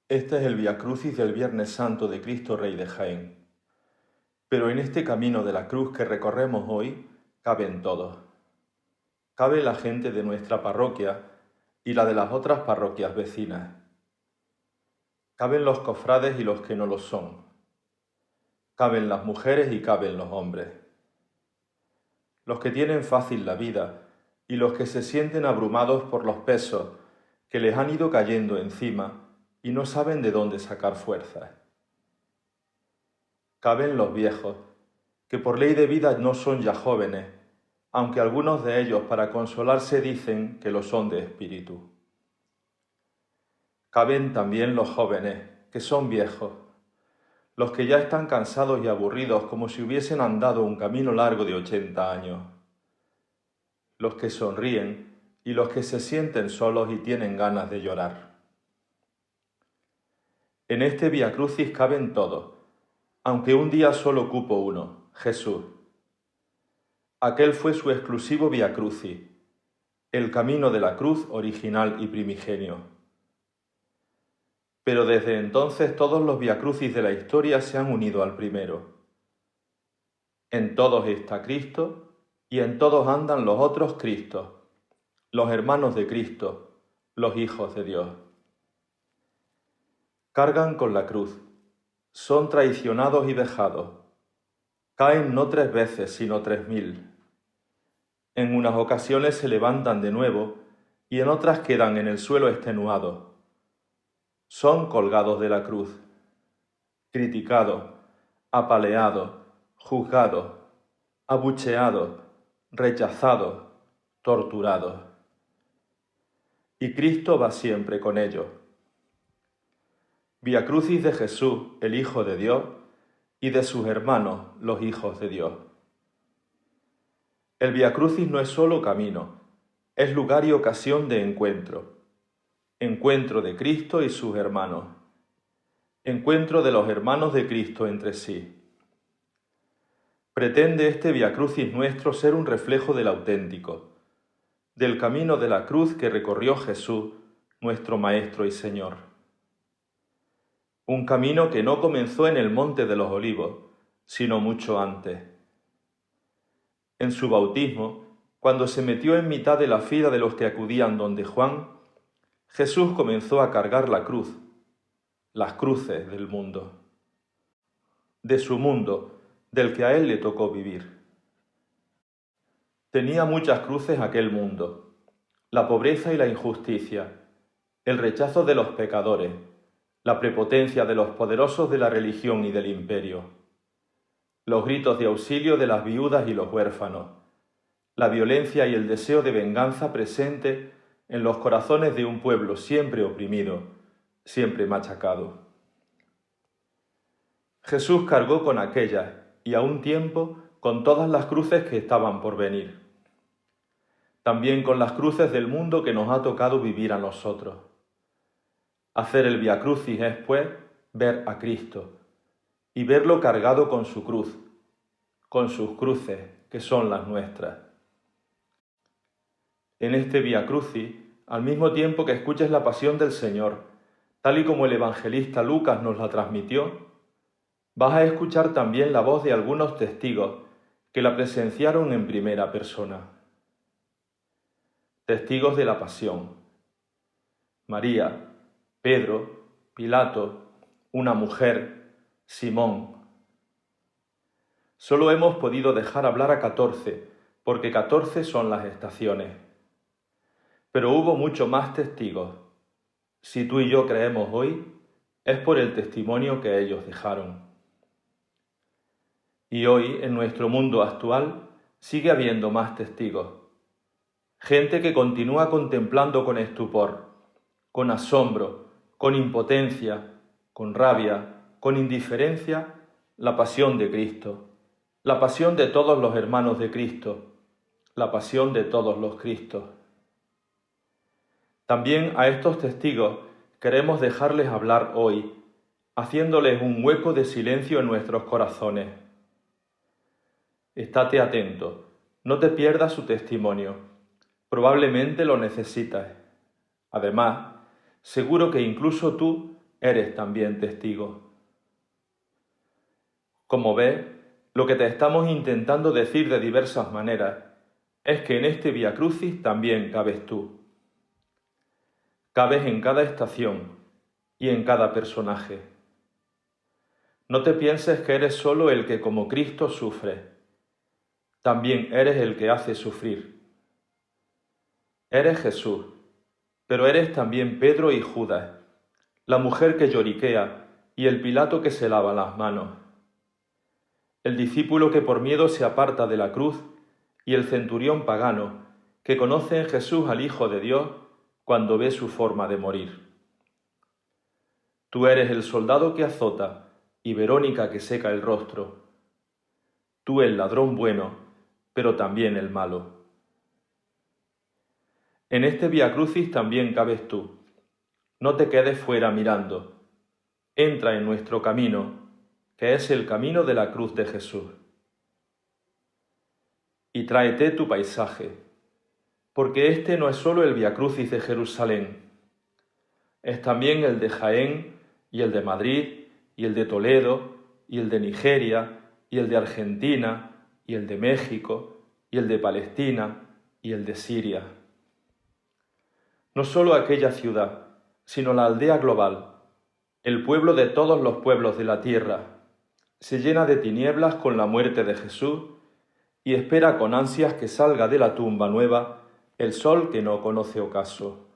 Este es el Vía Crucis del Viernes Santo de Cristo Rey de Jaén. Pero en este camino de la cruz que recorremos hoy, caben todos. Cabe la gente de nuestra parroquia y la de las otras parroquias vecinas. Caben los cofrades y los que no lo son. Caben las mujeres y caben los hombres. Los que tienen fácil la vida y los que se sienten abrumados por los pesos que les han ido cayendo encima y no saben de dónde sacar fuerzas. Caben los viejos, que por ley de vida no son ya jóvenes, aunque algunos de ellos para consolarse dicen que lo son de espíritu. Caben también los jóvenes, que son viejos, los que ya están cansados y aburridos como si hubiesen andado un camino largo de 80 años, los que sonríen y los que se sienten solos y tienen ganas de llorar. En este Vía Crucis caben todos, aunque un día solo cupo uno, Jesús. Aquel fue su exclusivo Vía Crucis, el camino de la cruz original y primigenio. Pero desde entonces todos los Vía Crucis de la historia se han unido al primero. En todos está Cristo y en todos andan los otros Cristos, los hermanos de Cristo, los hijos de Dios. Cargan con la cruz, son traicionados y vejados, caen no 3 veces sino 3000. En unas ocasiones se levantan de nuevo y en otras quedan en el suelo extenuados. Son colgados de la cruz, criticados, apaleados, juzgados, abucheados, rechazados, torturados. Y Cristo va siempre con ellos. Vía Crucis de Jesús, el Hijo de Dios, y de sus hermanos, los hijos de Dios. El Vía Crucis no es solo camino, es lugar y ocasión de encuentro. Encuentro de Cristo y sus hermanos. Encuentro de los hermanos de Cristo entre sí. Pretende este Vía Crucis nuestro ser un reflejo del auténtico, del camino de la cruz que recorrió Jesús, nuestro Maestro y Señor. Un camino que no comenzó en el Monte de los Olivos, sino mucho antes. En su bautismo, cuando se metió en mitad de la fila de los que acudían donde Juan, Jesús comenzó a cargar la cruz, las cruces del mundo, de su mundo, del que a él le tocó vivir. Tenía muchas cruces aquel mundo, la pobreza y la injusticia, el rechazo de los pecadores, la prepotencia de los poderosos de la religión y del imperio, los gritos de auxilio de las viudas y los huérfanos, la violencia y el deseo de venganza presente en los corazones de un pueblo siempre oprimido, siempre machacado. Jesús cargó con aquellas y a un tiempo con todas las cruces que estaban por venir. También con las cruces del mundo que nos ha tocado vivir a nosotros. Hacer el Vía Crucis es, pues, ver a Cristo y verlo cargado con su cruz, con sus cruces, que son las nuestras. En este Vía Crucis, al mismo tiempo que escuches la pasión del Señor, tal y como el evangelista Lucas nos la transmitió, vas a escuchar también la voz de algunos testigos que la presenciaron en primera persona. Testigos de la pasión. María, Pedro, Pilato, una mujer, Simón. Solo hemos podido dejar hablar a 14, porque 14 son las estaciones. Pero hubo mucho más testigos. Si tú y yo creemos hoy, es por el testimonio que ellos dejaron. Y hoy, en nuestro mundo actual, sigue habiendo más testigos. Gente que continúa contemplando con estupor, con asombro, con impotencia, con rabia, con indiferencia, la pasión de Cristo, la pasión de todos los hermanos de Cristo, la pasión de todos los Cristos. También a estos testigos queremos dejarles hablar hoy, haciéndoles un hueco de silencio en nuestros corazones. Estate atento, no te pierdas su testimonio, probablemente lo necesitas. Además, seguro que incluso tú eres también testigo. Como ves, lo que te estamos intentando decir de diversas maneras es que en este Vía Crucis también cabes tú. Cabes en cada estación y en cada personaje. No te pienses que eres solo el que como Cristo sufre. También eres el que hace sufrir. Eres Jesús, pero eres también Pedro y Judas, la mujer que lloriquea y el Pilato que se lava las manos, el discípulo que por miedo se aparta de la cruz y el centurión pagano que conoce en Jesús al Hijo de Dios cuando ve su forma de morir. Tú eres el soldado que azota y Verónica que seca el rostro. Tú el ladrón bueno, pero también el malo. En este Vía Crucis también cabes tú. No te quedes fuera mirando. Entra en nuestro camino, que es el camino de la cruz de Jesús. Y tráete tu paisaje, porque este no es solo el Vía Crucis de Jerusalén, es también el de Jaén y el de Madrid y el de Toledo y el de Nigeria y el de Argentina y el de México y el de Palestina y el de Siria. No solo aquella ciudad, sino la aldea global, el pueblo de todos los pueblos de la tierra, se llena de tinieblas con la muerte de Jesús y espera con ansias que salga de la tumba nueva el sol que no conoce ocaso.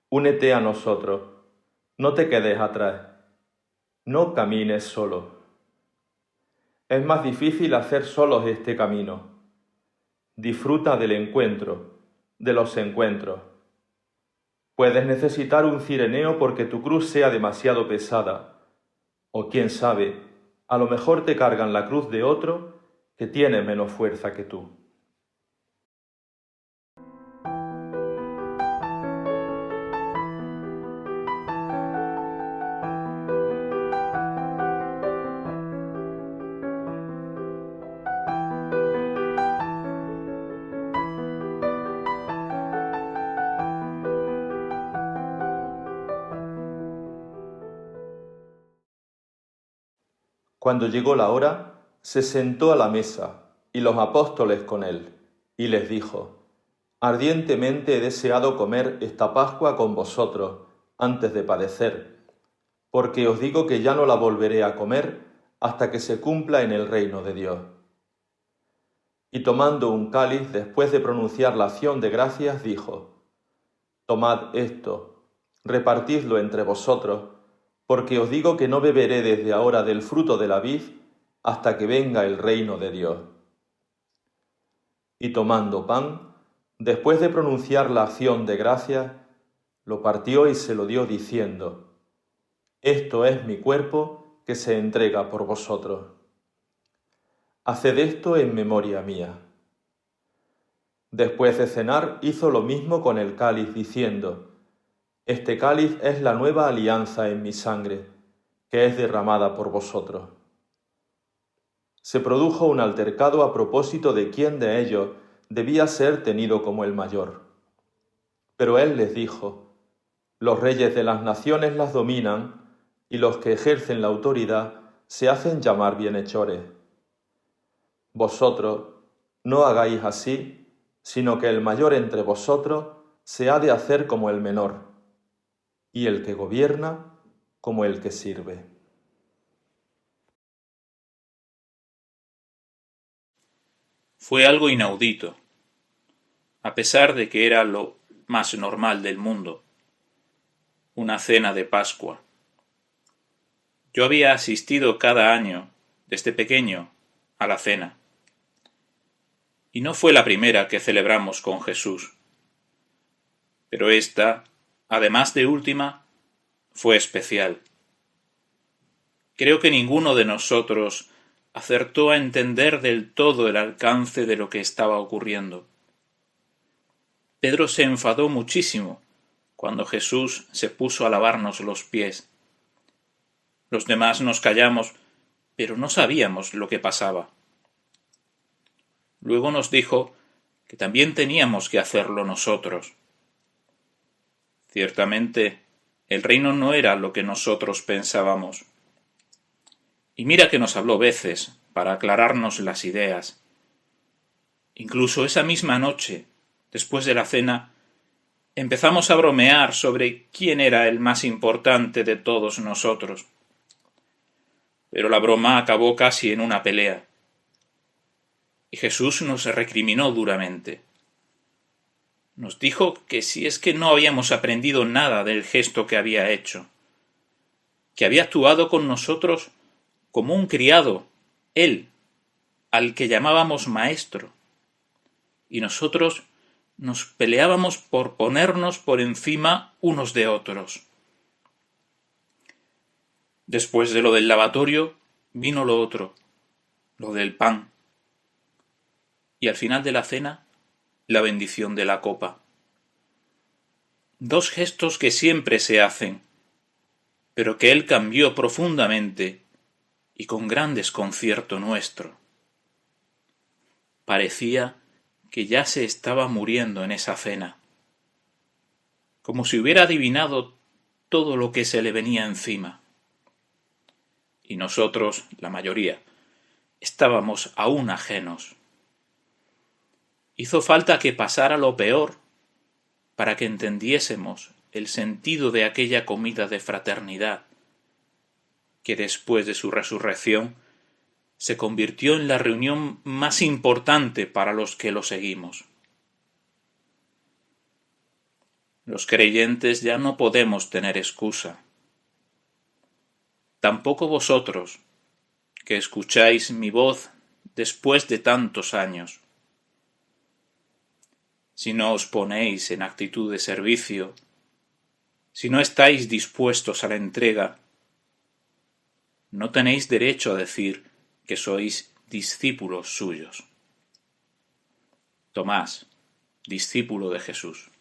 Únete a nosotros, no te quedes atrás, no camines solo. Es más difícil hacer solos este camino. Disfruta del encuentro, de los encuentros. Puedes necesitar un cireneo porque tu cruz sea demasiado pesada, o quién sabe, a lo mejor te cargan la cruz de otro que tiene menos fuerza que tú. Cuando llegó la hora, se sentó a la mesa, y los apóstoles con él, y les dijo: Ardientemente he deseado comer esta Pascua con vosotros, antes de padecer, porque os digo que ya no la volveré a comer hasta que se cumpla en el reino de Dios. Y tomando un cáliz, después de pronunciar la acción de gracias, dijo: Tomad esto, repartidlo entre vosotros, porque os digo que no beberé desde ahora del fruto de la vid hasta que venga el reino de Dios. Y tomando pan, después de pronunciar la acción de gracias, lo partió y se lo dio diciendo: Esto es mi cuerpo que se entrega por vosotros. Haced esto en memoria mía. Después de cenar, hizo lo mismo con el cáliz, diciendo: Este cáliz es la nueva alianza en mi sangre, que es derramada por vosotros. Se produjo un altercado a propósito de quién de ellos debía ser tenido como el mayor. Pero él les dijo: Los reyes de las naciones las dominan, y los que ejercen la autoridad se hacen llamar bienhechores. Vosotros no hagáis así, sino que el mayor entre vosotros se ha de hacer como el menor, y el que gobierna como el que sirve. Fue algo inaudito, a pesar de que era lo más normal del mundo, una cena de Pascua. Yo había asistido cada año, desde pequeño, a la cena. Y no fue la primera que celebramos con Jesús. Pero esta, además de última, fue especial. Creo que ninguno de nosotros acertó a entender del todo el alcance de lo que estaba ocurriendo. Pedro se enfadó muchísimo cuando Jesús se puso a lavarnos los pies. Los demás nos callamos, pero no sabíamos lo que pasaba. Luego nos dijo que también teníamos que hacerlo nosotros. Ciertamente, El reino no era lo que nosotros pensábamos. Y mira que nos habló veces para aclararnos las ideas. Incluso esa misma noche, después de la cena, empezamos a bromear sobre quién era el más importante de todos nosotros. Pero la broma acabó casi en una pelea. Y Jesús nos recriminó duramente. Nos dijo que si es que no habíamos aprendido nada del gesto que había hecho, que había actuado con nosotros como un criado, él, al que llamábamos maestro, y nosotros nos peleábamos por ponernos por encima unos de otros. Después de lo del lavatorio, vino lo otro, lo del pan, y al final de la cena, la bendición de la copa. Dos gestos que siempre se hacen, pero que él cambió profundamente y con gran desconcierto nuestro. Parecía que ya se estaba muriendo en esa cena, como si hubiera adivinado todo lo que se le venía encima. Y nosotros, la mayoría, estábamos aún ajenos. Hizo falta que pasara lo peor para que entendiésemos el sentido de aquella comida de fraternidad, que después de su resurrección se convirtió en la reunión más importante para los que lo seguimos. Los creyentes ya no podemos tener excusa. Tampoco vosotros, que escucháis mi voz después de tantos años. Si no os ponéis en actitud de servicio, si no estáis dispuestos a la entrega, no tenéis derecho a decir que sois discípulos suyos. Tomás, discípulo de Jesús.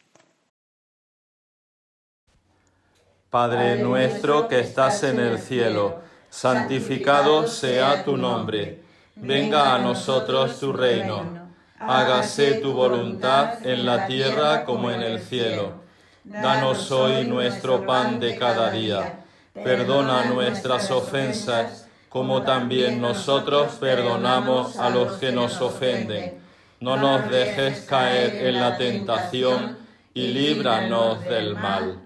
Padre nuestro que estás en el cielo, santificado sea tu nombre. Venga a nosotros tu reino. Hágase tu voluntad en la tierra como en el cielo. Danos hoy nuestro pan de cada día. Perdona nuestras ofensas, como también nosotros perdonamos a los que nos ofenden. No nos dejes caer en la tentación y líbranos del mal.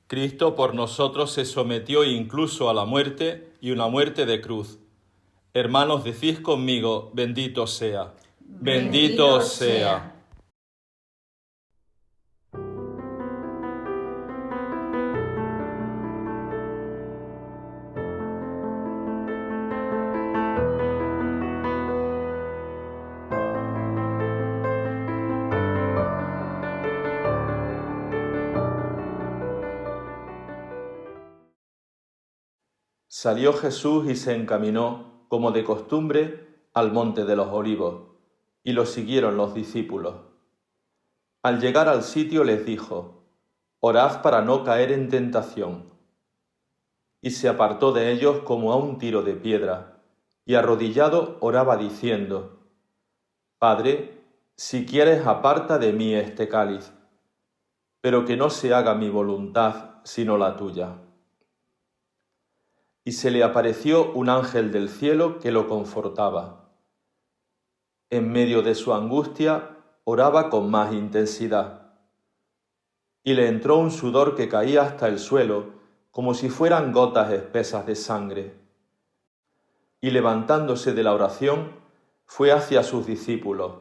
Cristo por nosotros se sometió incluso a la muerte y una muerte de cruz. Hermanos, decís conmigo, bendito sea. Bendito sea. Salió Jesús y se encaminó, como de costumbre, al monte de los Olivos, y lo siguieron los discípulos. Al llegar al sitio les dijo: «Orad para no caer en tentación». Y se apartó de ellos como a un tiro de piedra, y arrodillado oraba diciendo: «Padre, si quieres, aparta de mí este cáliz, pero que no se haga mi voluntad, sino la tuya». Y se le apareció un ángel del cielo que lo confortaba. En medio de su angustia, oraba con más intensidad. Y le entró un sudor que caía hasta el suelo, como si fueran gotas espesas de sangre. Y levantándose de la oración, fue hacia sus discípulos,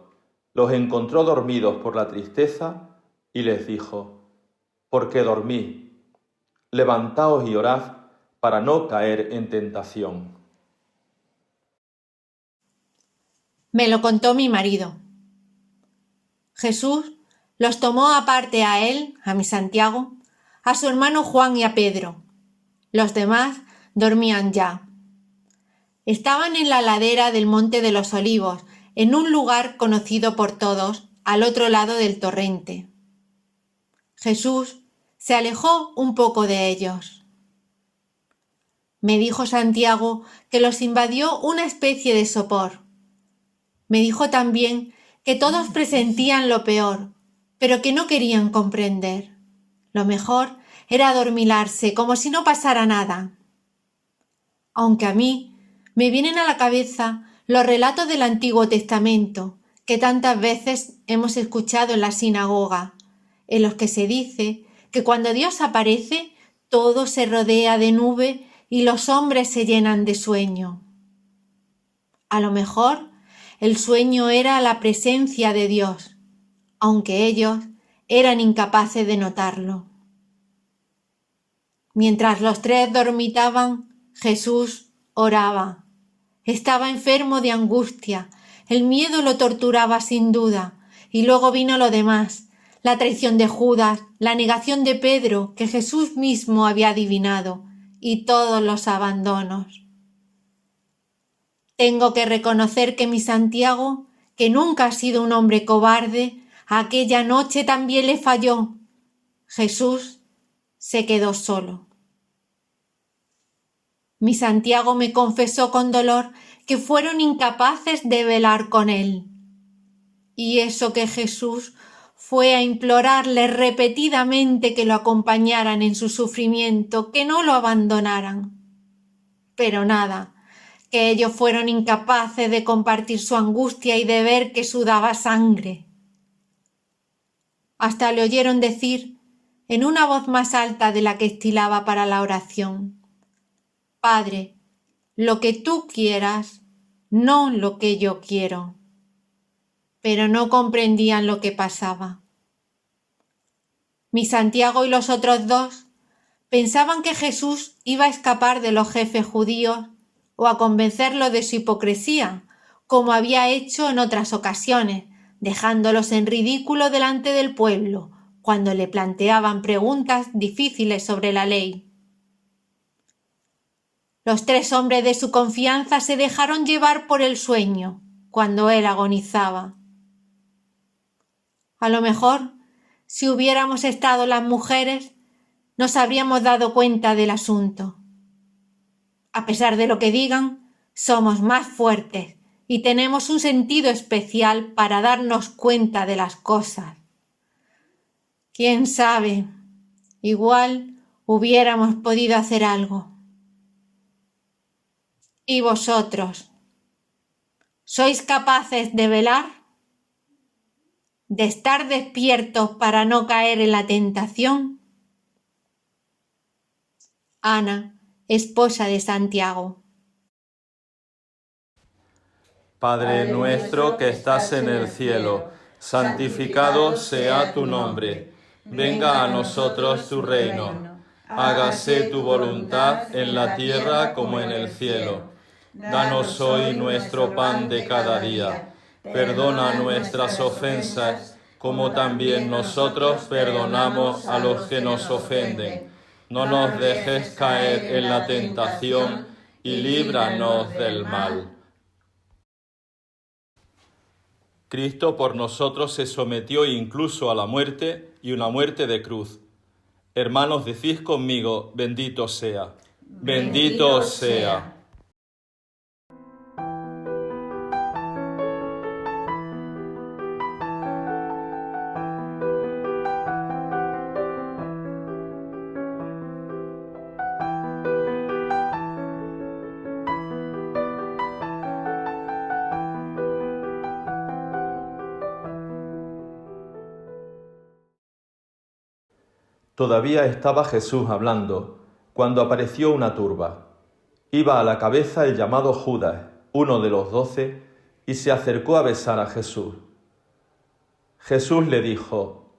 los encontró dormidos por la tristeza, y les dijo: «¿Por qué dormís? Levantaos y orad, para no caer en tentación». Me lo contó mi marido. Jesús los tomó aparte a él, a mi Santiago, a su hermano Juan y a Pedro. Los demás dormían ya. Estaban en la ladera del Monte de los Olivos, en un lugar conocido por todos, al otro lado del torrente. Jesús se alejó un poco de ellos. Me dijo Santiago que los invadió una especie de sopor. Me dijo también que todos presentían lo peor, pero que no querían comprender. Lo mejor era adormilarse, como si no pasara nada. Aunque a mí me vienen a la cabeza los relatos del Antiguo Testamento, que tantas veces hemos escuchado en la sinagoga, en los que se dice que cuando Dios aparece, todo se rodea de nube y los hombres se llenan de sueño. A lo mejor el sueño era la presencia de Dios, aunque ellos eran incapaces de notarlo. Mientras los tres dormitaban, Jesús oraba. Estaba enfermo de angustia, el miedo lo torturaba sin duda, y luego vino lo demás, la traición de Judas, la negación de Pedro, que Jesús mismo había adivinado, y todos los abandonos. Tengo que reconocer que mi Santiago, que nunca ha sido un hombre cobarde, aquella noche también le falló. Jesús se quedó solo. Mi Santiago me confesó con dolor que fueron incapaces de velar con él. Y eso que Jesús fue a implorarle repetidamente que lo acompañaran en su sufrimiento, que no lo abandonaran. Pero nada, que ellos fueron incapaces de compartir su angustia y de ver que sudaba sangre. Hasta le oyeron decir, en una voz más alta de la que estilaba para la oración: Padre, lo que tú quieras, no lo que yo quiero. Pero no comprendían lo que pasaba. Mi Santiago y los otros dos pensaban que Jesús iba a escapar de los jefes judíos o a convencerlos de su hipocresía, como había hecho en otras ocasiones, dejándolos en ridículo delante del pueblo, cuando le planteaban preguntas difíciles sobre la ley. Los tres hombres de su confianza se dejaron llevar por el sueño, cuando él agonizaba. A lo mejor, si hubiéramos estado las mujeres, nos habríamos dado cuenta del asunto. A pesar de lo que digan, somos más fuertes y tenemos un sentido especial para darnos cuenta de las cosas. ¿Quién sabe? Igual hubiéramos podido hacer algo. ¿Y vosotros? ¿Sois capaces de velar? ¿De estar despiertos para no caer en la tentación? Ana, esposa de Santiago. Padre nuestro que estás en el cielo, santificado sea tu nombre. Venga a nosotros tu reino. Hágase tu voluntad en la tierra como en el cielo. Danos hoy nuestro pan de cada día. Perdona nuestras ofensas, como también nosotros perdonamos a los que nos ofenden. No nos dejes caer en la tentación y líbranos del mal. Cristo por nosotros se sometió incluso a la muerte y una muerte de cruz. Hermanos, decís conmigo, bendito sea. Bendito sea. Todavía estaba Jesús hablando, cuando apareció una turba. Iba a la cabeza el llamado Judas, uno de los 12, y se acercó a besar a Jesús. Jesús le dijo: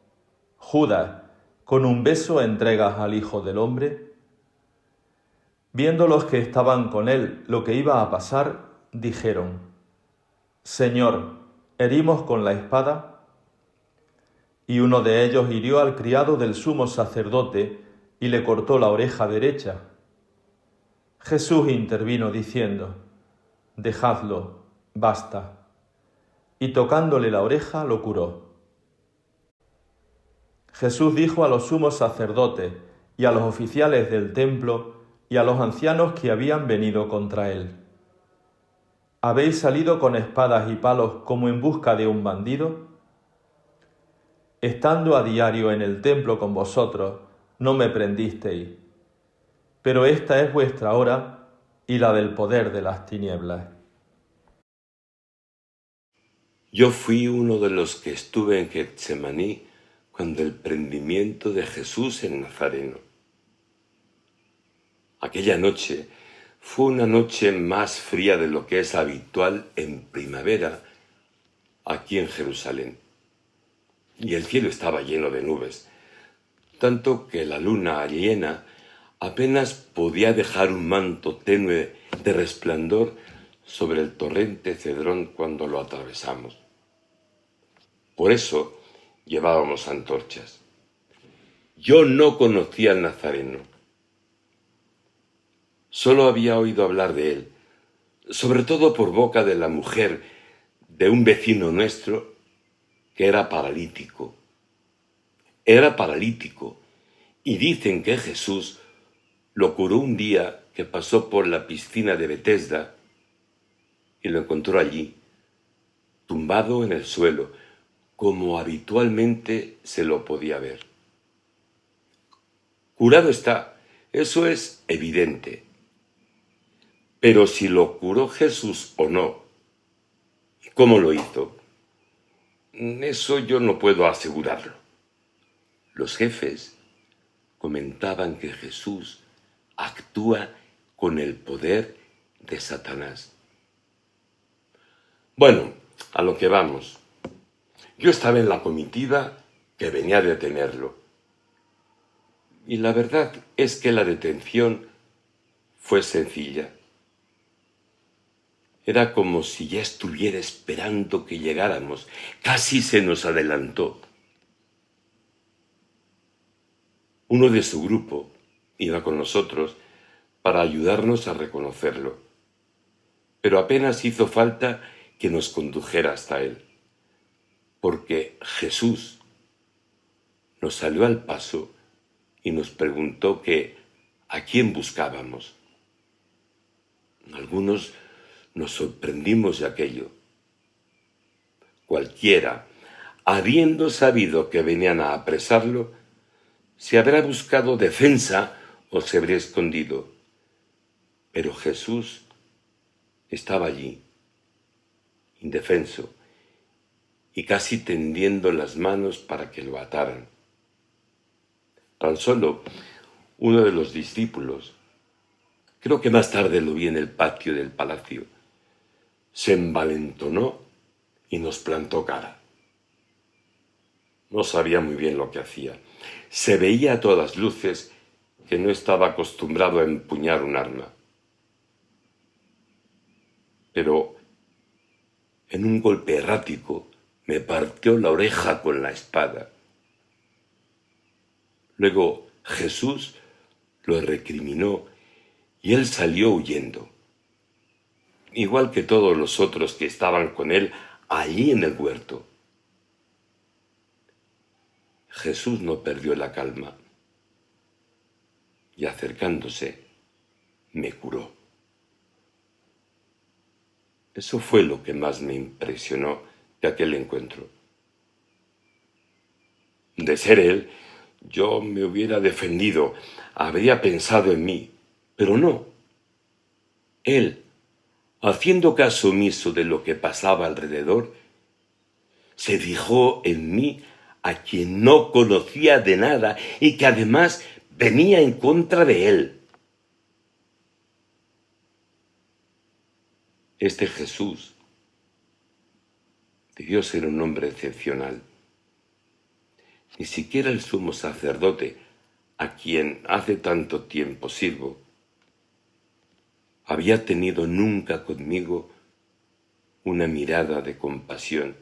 Judas, ¿con un beso entregas al Hijo del Hombre? Viendo los que estaban con él lo que iba a pasar, dijeron: Señor, ¿herimos con la espada? Y uno de ellos hirió al criado del sumo sacerdote y le cortó la oreja derecha. Jesús intervino diciendo: Dejadlo, basta. Y tocándole la oreja lo curó. Jesús dijo a los sumos sacerdotes y a los oficiales del templo y a los ancianos que habían venido contra él: ¿Habéis salido con espadas y palos como en busca de un bandido? Estando a diario en el templo con vosotros, no me prendisteis. Pero esta es vuestra hora y la del poder de las tinieblas. Yo fui uno de los que estuve en Getsemaní cuando el prendimiento de Jesús en Nazareno. Aquella noche fue una noche más fría de lo que es habitual en primavera aquí en Jerusalén. Y el cielo estaba lleno de nubes, tanto que la luna llena apenas podía dejar un manto tenue de resplandor sobre el torrente Cedrón cuando lo atravesamos. Por eso llevábamos antorchas. Yo no conocía al Nazareno. Solo había oído hablar de él, sobre todo por boca de la mujer de un vecino nuestro que era paralítico. Era paralítico y dicen que Jesús lo curó un día que pasó por la piscina de Betesda y lo encontró allí, tumbado en el suelo, como habitualmente se lo podía ver. Curado está, eso es evidente. Pero si lo curó Jesús o no, ¿cómo lo hizo? Eso yo no puedo asegurarlo. Los jefes comentaban que Jesús actúa con el poder de Satanás. Bueno, a lo que vamos. Yo estaba en la comitiva que venía a detenerlo. Y la verdad es que la detención fue sencilla. Era como si ya estuviera esperando que llegáramos. Casi se nos adelantó. Uno de su grupo iba con nosotros para ayudarnos a reconocerlo. Pero apenas hizo falta que nos condujera hasta él, porque Jesús nos salió al paso y nos preguntó que a quién buscábamos. Algunos nos sorprendimos de aquello. Cualquiera, habiendo sabido que venían a apresarlo, se habrá buscado defensa o se habría escondido. Pero Jesús estaba allí, indefenso, y casi tendiendo las manos para que lo ataran. Tan solo uno de los discípulos, creo que más tarde lo vi en el patio del palacio, se envalentonó y nos plantó cara. No sabía muy bien lo que hacía. Se veía a todas luces que no estaba acostumbrado a empuñar un arma. Pero en un golpe errático me partió la oreja con la espada. Luego Jesús lo recriminó y él salió huyendo, igual que todos los otros que estaban con él allí en el huerto. Jesús no perdió la calma y acercándose me curó. Eso fue lo que más me impresionó de aquel encuentro. De ser él, yo me hubiera defendido, habría pensado en mí, pero no. Él, haciendo caso omiso de lo que pasaba alrededor, se fijó en mí, a quien no conocía de nada y que además venía en contra de él. Este Jesús debió ser un hombre excepcional. Ni siquiera el sumo sacerdote, a quien hace tanto tiempo sirvo, había tenido nunca conmigo una mirada de compasión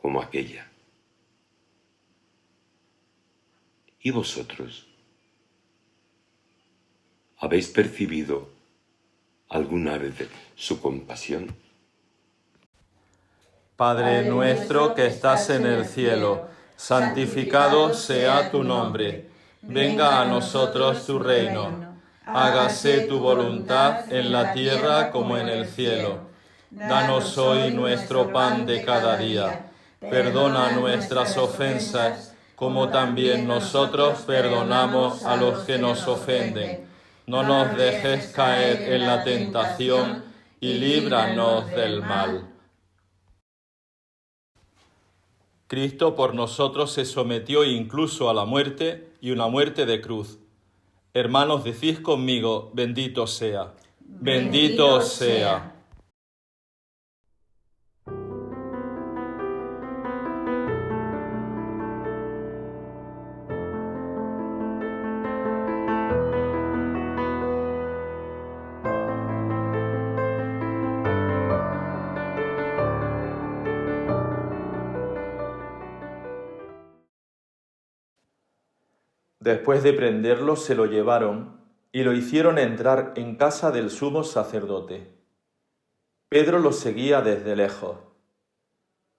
como aquella. ¿Y vosotros? ¿Habéis percibido alguna vez su compasión? Padre nuestro que estás en el cielo, santificado sea tu nombre. Venga a nosotros tu reino. Hágase tu voluntad en la tierra como en el cielo. Danos hoy nuestro pan de cada día. Perdona nuestras ofensas, como también nosotros perdonamos a los que nos ofenden. No nos dejes caer en la tentación y líbranos del mal. Cristo por nosotros se sometió incluso a la muerte y una muerte de cruz. Hermanos, decís conmigo, bendito sea. Bendito sea. Después de prenderlo, se lo llevaron y lo hicieron entrar en casa del sumo sacerdote. Pedro lo seguía desde lejos.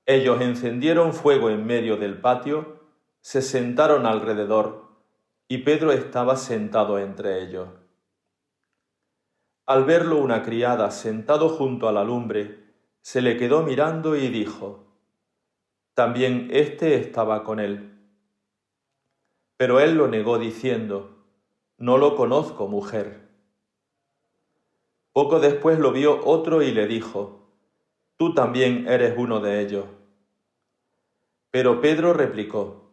Ellos encendieron fuego en medio del patio, se sentaron alrededor y Pedro estaba sentado entre ellos. Al verlo una criada sentado junto a la lumbre, se le quedó mirando y dijo: también éste estaba con él. Pero él lo negó diciendo: no lo conozco, mujer. Poco después lo vio otro y le dijo: tú también eres uno de ellos. Pero Pedro replicó: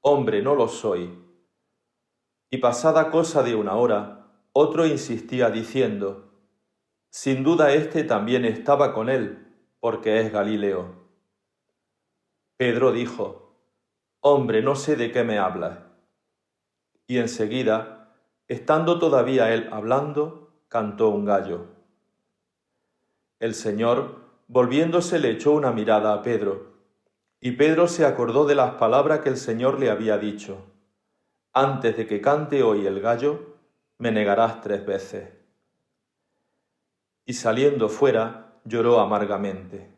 hombre, no lo soy. Y pasada cosa de una hora, otro insistía diciendo: sin duda éste también estaba con él, porque es Galileo. Pedro dijo: hombre, no sé de qué me hablas. Y enseguida, estando todavía él hablando, cantó un gallo. El Señor, volviéndose, le echó una mirada a Pedro, y Pedro se acordó de las palabras que el Señor le había dicho: antes de que cante hoy el gallo, me negarás 3 veces. Y saliendo fuera, lloró amargamente.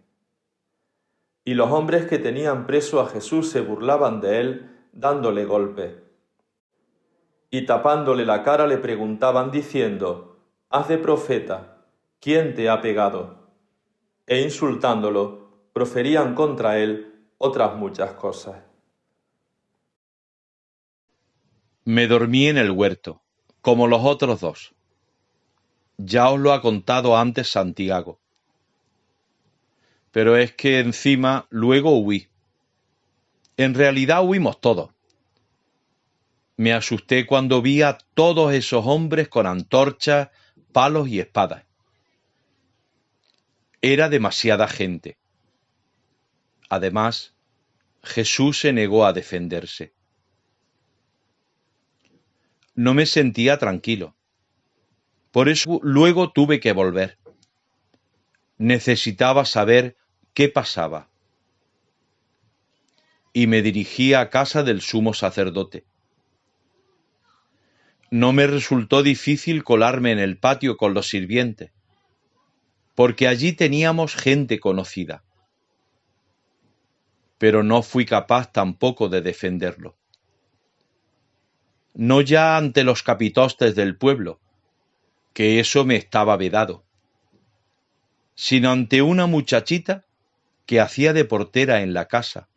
Y los hombres que tenían preso a Jesús se burlaban de él, dándole golpes. Y tapándole la cara le preguntaban diciendo: haz de profeta, ¿quién te ha pegado? E insultándolo, proferían contra él otras muchas cosas. Me dormí en el huerto, como los otros 2. Ya os lo ha contado antes Santiago. Pero es que encima luego huí. En realidad huimos todos. Me asusté cuando vi a todos esos hombres con antorchas, palos y espadas. Era demasiada gente. Además, Jesús se negó a defenderse. No me sentía tranquilo. Por eso luego tuve que volver. Necesitaba saber qué pasaba. Y me dirigí a casa del sumo sacerdote. No me resultó difícil colarme en el patio con los sirvientes, porque allí teníamos gente conocida. Pero no fui capaz tampoco de defenderlo. No ya ante los capitostes del pueblo, que eso me estaba vedado, sino ante una muchachita que hacía de portera en la casa,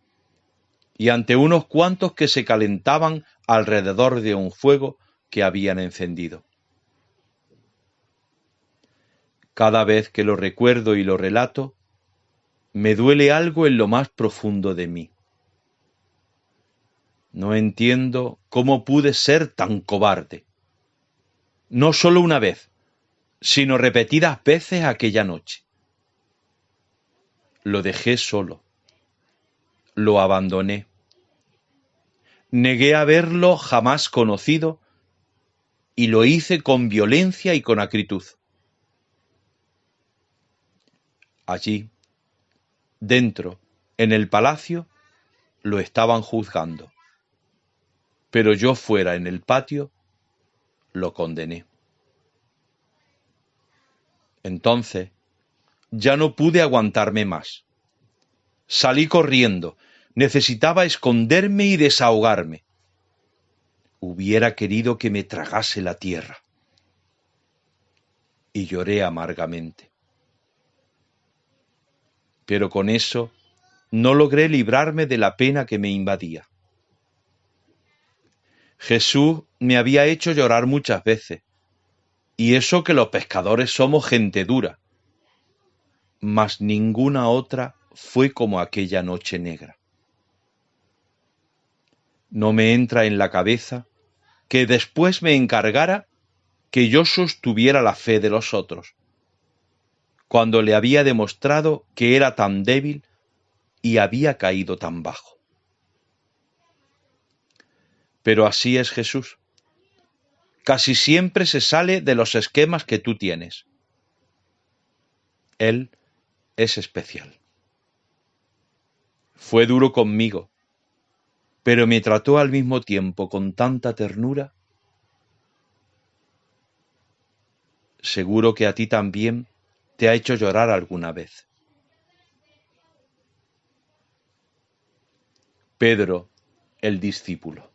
y ante unos cuantos que se calentaban alrededor de un fuego que habían encendido. Cada vez que lo recuerdo y lo relato, me duele algo en lo más profundo de mí. No entiendo cómo pude ser tan cobarde. No solo una vez, sino repetidas veces aquella noche. Lo dejé solo. Lo abandoné. Negué haberlo jamás conocido y lo hice con violencia y con acritud. Allí, dentro, en el palacio, lo estaban juzgando. Pero yo fuera en el patio, lo condené. Entonces, ya no pude aguantarme más. Salí corriendo. Necesitaba esconderme y desahogarme. Hubiera querido que me tragase la tierra. Y lloré amargamente. Pero con eso no logré librarme de la pena que me invadía. Jesús me había hecho llorar muchas veces, y eso que los pescadores somos gente dura, mas ninguna otra fue como aquella noche negra. No me entra en la cabeza que después me encargara que yo sostuviera la fe de los otros, cuando le había demostrado que era tan débil y había caído tan bajo. Pero así es Jesús. Casi siempre se sale de los esquemas que tú tienes. Él es especial. Fue duro conmigo, pero me trató al mismo tiempo con tanta ternura. Seguro que a ti también te ha hecho llorar alguna vez. Pedro, el discípulo.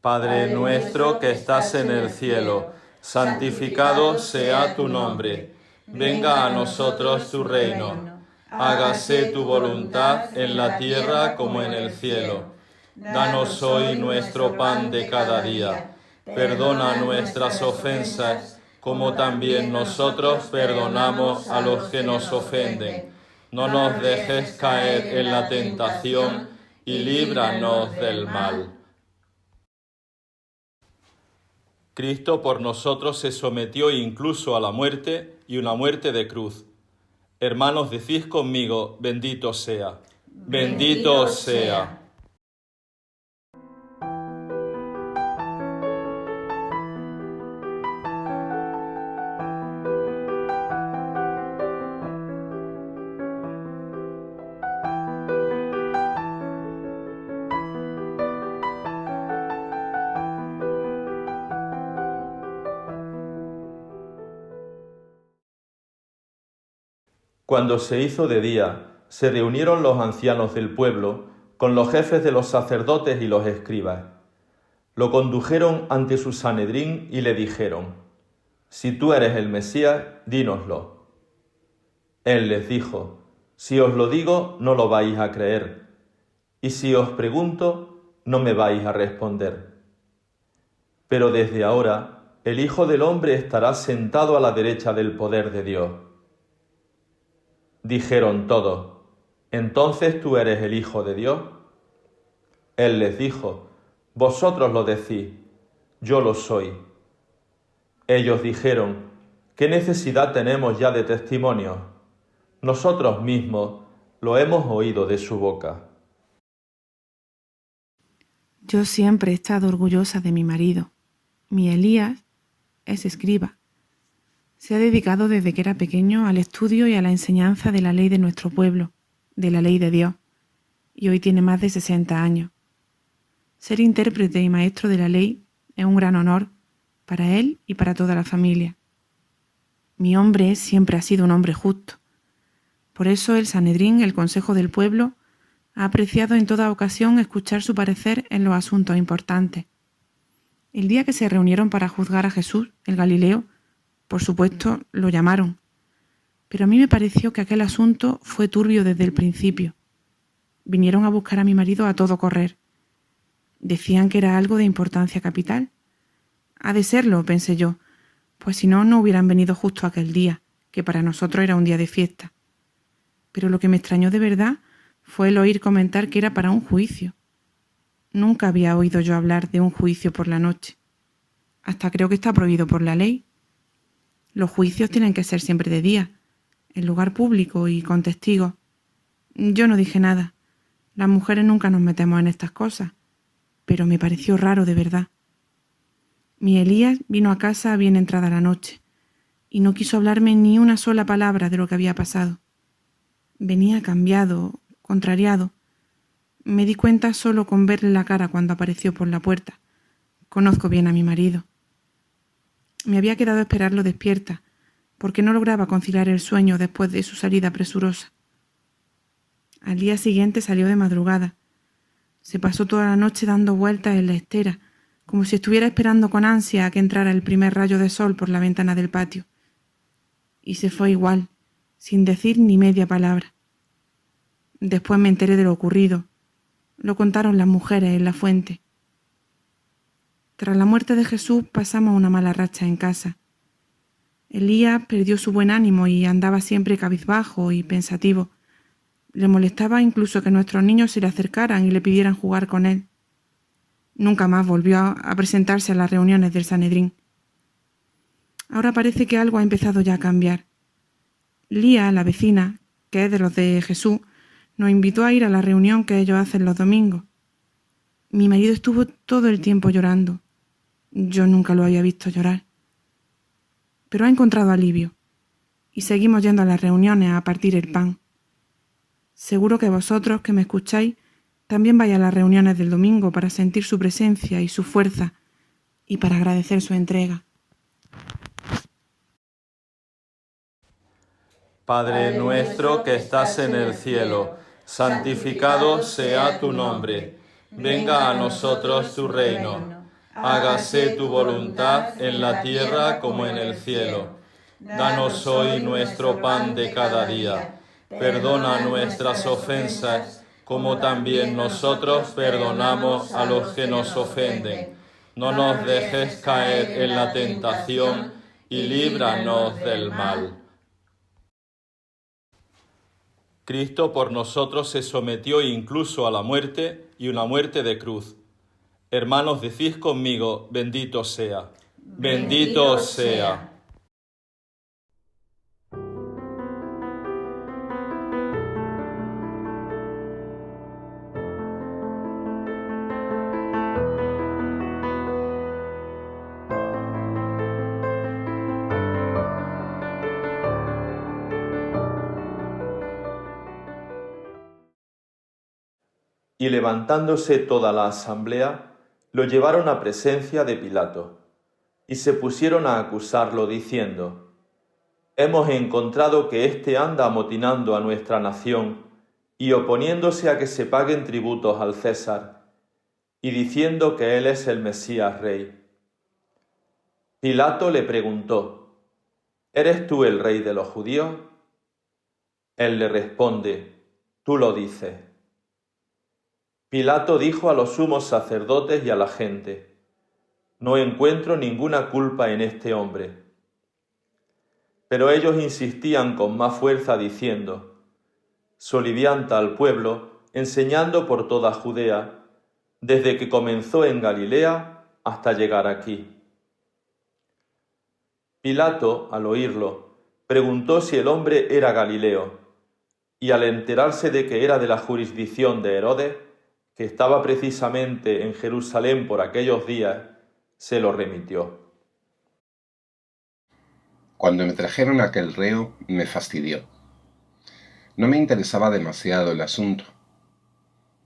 Padre nuestro que estás en el cielo, santificado sea tu nombre. Venga a nosotros tu reino. Hágase tu voluntad en la tierra como en el cielo. Danos hoy nuestro pan de cada día. Perdona nuestras ofensas, como también nosotros perdonamos a los que nos ofenden. No nos dejes caer en la tentación y líbranos del mal. Cristo por nosotros se sometió incluso a la muerte y una muerte de cruz. Hermanos, decís conmigo, bendito sea. Bendito sea. Cuando se hizo de día, se reunieron los ancianos del pueblo con los jefes de los sacerdotes y los escribas. Lo condujeron ante su Sanedrín y le dijeron: «Si tú eres el Mesías, dínoslo». Él les dijo: «Si os lo digo, no lo vais a creer, y si os pregunto, no me vais a responder. Pero desde ahora, el Hijo del Hombre estará sentado a la derecha del poder de Dios». Dijeron todos: «¿Entonces tú eres el Hijo de Dios?». Él les dijo: «Vosotros lo decís, yo lo soy». Ellos dijeron: «¿Qué necesidad tenemos ya de testimonios? Nosotros mismos lo hemos oído de su boca». Yo siempre he estado orgullosa de mi marido. Mi Elías es escriba. Se ha dedicado desde que era pequeño al estudio y a la enseñanza de la ley de nuestro pueblo, de la ley de Dios, y hoy tiene más de 60 años. Ser intérprete y maestro de la ley es un gran honor para él y para toda la familia. Mi hombre siempre ha sido un hombre justo. Por eso el Sanedrín, el Consejo del Pueblo, ha apreciado en toda ocasión escuchar su parecer en los asuntos importantes. El día que se reunieron para juzgar a Jesús, el Galileo, por supuesto, lo llamaron, pero a mí me pareció que aquel asunto fue turbio desde el principio. Vinieron a buscar a mi marido a todo correr. Decían que era algo de importancia capital. Ha de serlo, pensé yo, pues si no, no hubieran venido justo aquel día, que para nosotros era un día de fiesta. Pero lo que me extrañó de verdad fue el oír comentar que era para un juicio. Nunca había oído yo hablar de un juicio por la noche. Hasta creo que está prohibido por la ley. Los juicios tienen que ser siempre de día, en lugar público y con testigos. Yo no dije nada. Las mujeres nunca nos metemos en estas cosas, pero me pareció raro de verdad. Mi Elías vino a casa bien entrada la noche y no quiso hablarme ni una sola palabra de lo que había pasado. Venía cambiado, contrariado. Me di cuenta solo con verle la cara cuando apareció por la puerta. Conozco bien a mi marido. Me había quedado a esperarlo despierta, porque no lograba conciliar el sueño después de su salida presurosa. Al día siguiente salió de madrugada. Se pasó toda la noche dando vueltas en la estera, como si estuviera esperando con ansia a que entrara el primer rayo de sol por la ventana del patio. Y se fue igual, sin decir ni media palabra. Después me enteré de lo ocurrido. Lo contaron las mujeres en la fuente. Tras la muerte de Jesús pasamos una mala racha en casa. Elías perdió su buen ánimo y andaba siempre cabizbajo y pensativo. Le molestaba incluso que nuestros niños se le acercaran y le pidieran jugar con él. Nunca más volvió a presentarse a las reuniones del Sanedrín. Ahora parece que algo ha empezado ya a cambiar. Lía, la vecina, que es de los de Jesús, nos invitó a ir a la reunión que ellos hacen los domingos. Mi marido estuvo todo el tiempo llorando. Yo nunca lo había visto llorar. Pero ha encontrado alivio y seguimos yendo a las reuniones a partir el pan. Seguro que vosotros, que me escucháis, también vais a las reuniones del domingo para sentir su presencia y su fuerza y para agradecer su entrega. Padre nuestro que estás en el cielo, santificado sea tu nombre. Venga a nosotros tu reino. Hágase tu voluntad en la tierra como en el cielo. Danos hoy nuestro pan de cada día. Perdona nuestras ofensas, como también nosotros perdonamos a los que nos ofenden. No nos dejes caer en la tentación y líbranos del mal. Cristo por nosotros se sometió incluso a la muerte y una muerte de cruz. Hermanos, decís conmigo, bendito sea. Bendito sea. Y levantándose toda la asamblea, lo llevaron a presencia de Pilato, y se pusieron a acusarlo, diciendo: Hemos encontrado que éste anda amotinando a nuestra nación, y oponiéndose a que se paguen tributos al César, y diciendo que él es el Mesías Rey. Pilato le preguntó: ¿Eres tú el rey de los judíos? Él le responde: Tú lo dices. Pilato dijo a los sumos sacerdotes y a la gente: No encuentro ninguna culpa en este hombre. Pero ellos insistían con más fuerza diciendo: Solivianta al pueblo, enseñando por toda Judea, desde que comenzó en Galilea hasta llegar aquí. Pilato, al oírlo, preguntó si el hombre era Galileo, y al enterarse de que era de la jurisdicción de Herodes, que estaba precisamente en Jerusalén por aquellos días, se lo remitió. Cuando me trajeron a aquel reo, me fastidió. No me interesaba demasiado el asunto.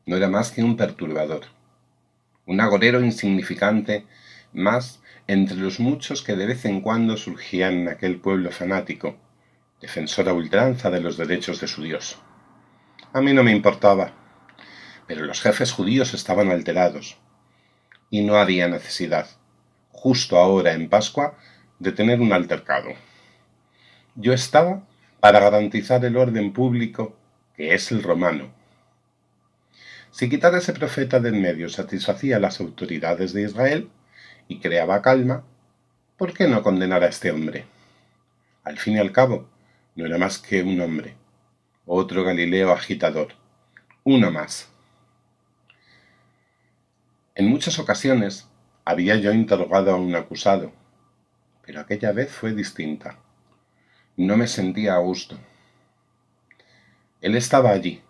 No era más que un perturbador, un agorero insignificante más entre los muchos que de vez en cuando surgían en aquel pueblo fanático, defensor a ultranza de los derechos de su Dios. A mí no me importaba, pero los jefes judíos estaban alterados, y no había necesidad, justo ahora en Pascua, de tener un altercado. Yo estaba para garantizar el orden público, que es el romano. Si quitar a ese profeta del medio satisfacía a las autoridades de Israel y creaba calma, ¿por qué no condenar a este hombre? Al fin y al cabo, no era más que un hombre, otro Galileo agitador, uno más. En muchas ocasiones había yo interrogado a un acusado, pero aquella vez fue distinta. No me sentía a gusto. Él estaba allí,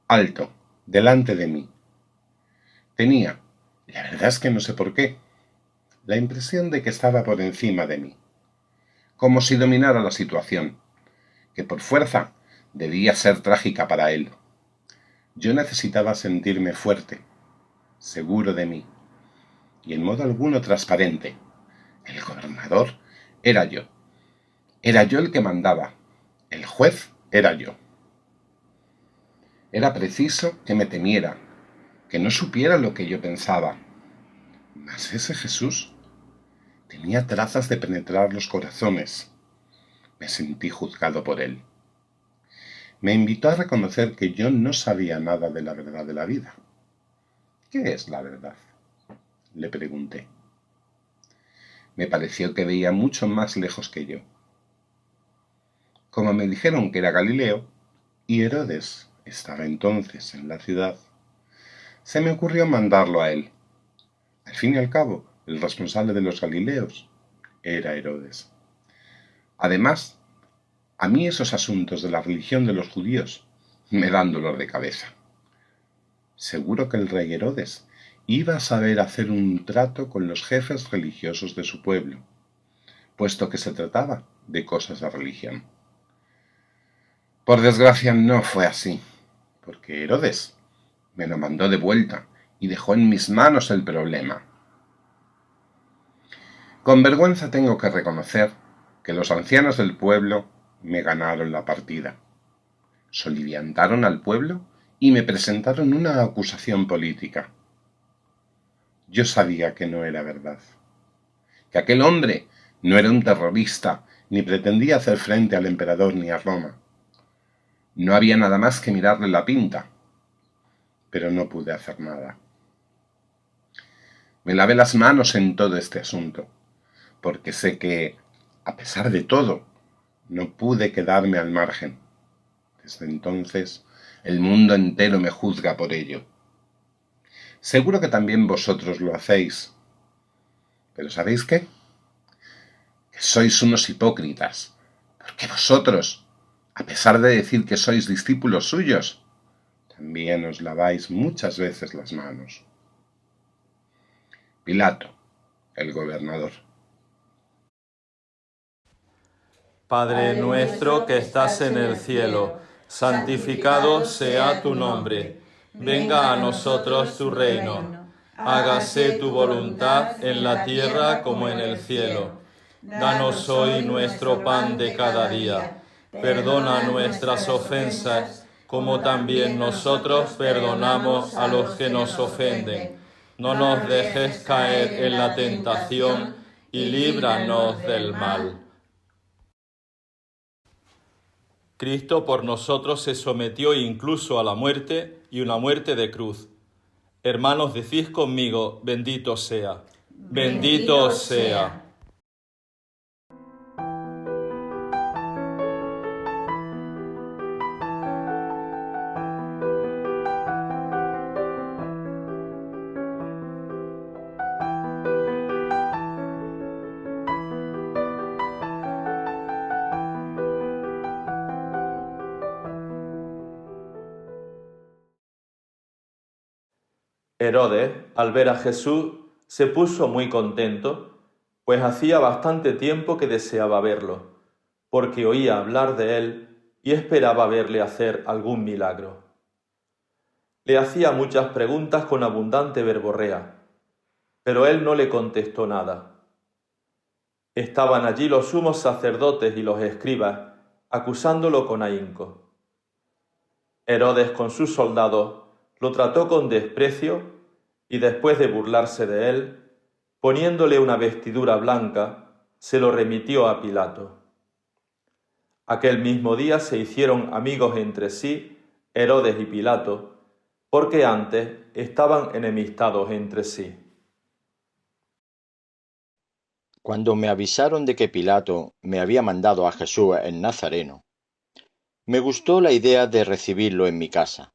alto, delante de mí. Tenía, la verdad es que no sé por qué, la impresión de que estaba por encima de mí, como si dominara la situación, que por fuerza debía ser trágica para él. Yo necesitaba sentirme fuerte, seguro de mí, y en modo alguno transparente. El gobernador era yo. Era yo el que mandaba. El juez era yo. Era preciso que me temiera, que no supiera lo que yo pensaba. Mas ese Jesús tenía trazas de penetrar los corazones. Me sentí juzgado por él. me invitó a reconocer que yo no sabía nada de la verdad de la vida. ¿Qué es la verdad?, le pregunté. Me pareció que veía mucho más lejos que yo. Como me dijeron que era Galileo, y Herodes estaba entonces en la ciudad, se me ocurrió mandarlo a él. Al fin y al cabo, el responsable de los Galileos era Herodes. Además, a mí esos asuntos de la religión de los judíos me dan dolor de cabeza. Seguro que el rey Herodes iba a saber hacer un trato con los jefes religiosos de su pueblo, puesto que se trataba de cosas de religión. Por desgracia no fue así, porque Herodes me lo mandó de vuelta y dejó en mis manos el problema. Con vergüenza tengo que reconocer que los ancianos del pueblo me ganaron la partida. Soliviantaron al pueblo y me presentaron una acusación política. Yo sabía que no era verdad, que aquel hombre no era un terrorista, ni pretendía hacer frente al emperador ni a Roma. No había nada más que mirarle la pinta, pero no pude hacer nada. Me lavé las manos en todo este asunto, porque sé que, a pesar de todo, no pude quedarme al margen. Desde entonces, el mundo entero me juzga por ello. Seguro que también vosotros lo hacéis. Pero ¿sabéis qué? Que sois unos hipócritas, porque vosotros, a pesar de decir que sois discípulos suyos, también os laváis muchas veces las manos. Pilato, el gobernador. Padre nuestro que estás en el cielo, santificado sea tu nombre. Venga a nosotros tu reino. Hágase tu voluntad en la tierra como en el cielo. Danos hoy nuestro pan de cada día. Perdona nuestras ofensas, como también nosotros perdonamos a los que nos ofenden. No nos dejes caer en la tentación y líbranos del mal. Cristo por nosotros se sometió incluso a la muerte y una muerte de cruz. Hermanos, decís conmigo, bendito sea. Bendito sea. Herodes, al ver a Jesús, se puso muy contento, pues hacía bastante tiempo que deseaba verlo, porque oía hablar de él y esperaba verle hacer algún milagro. Le hacía muchas preguntas con abundante verborrea, pero él no le contestó nada. Estaban allí los sumos sacerdotes y los escribas, acusándolo con ahínco. Herodes con sus soldados lo trató con desprecio y después de burlarse de él, poniéndole una vestidura blanca, se lo remitió a Pilato. Aquel mismo día se hicieron amigos entre sí Herodes y Pilato, porque antes estaban enemistados entre sí. Cuando me avisaron de que Pilato me había mandado a Jesús el Nazareno, me gustó la idea de recibirlo en mi casa.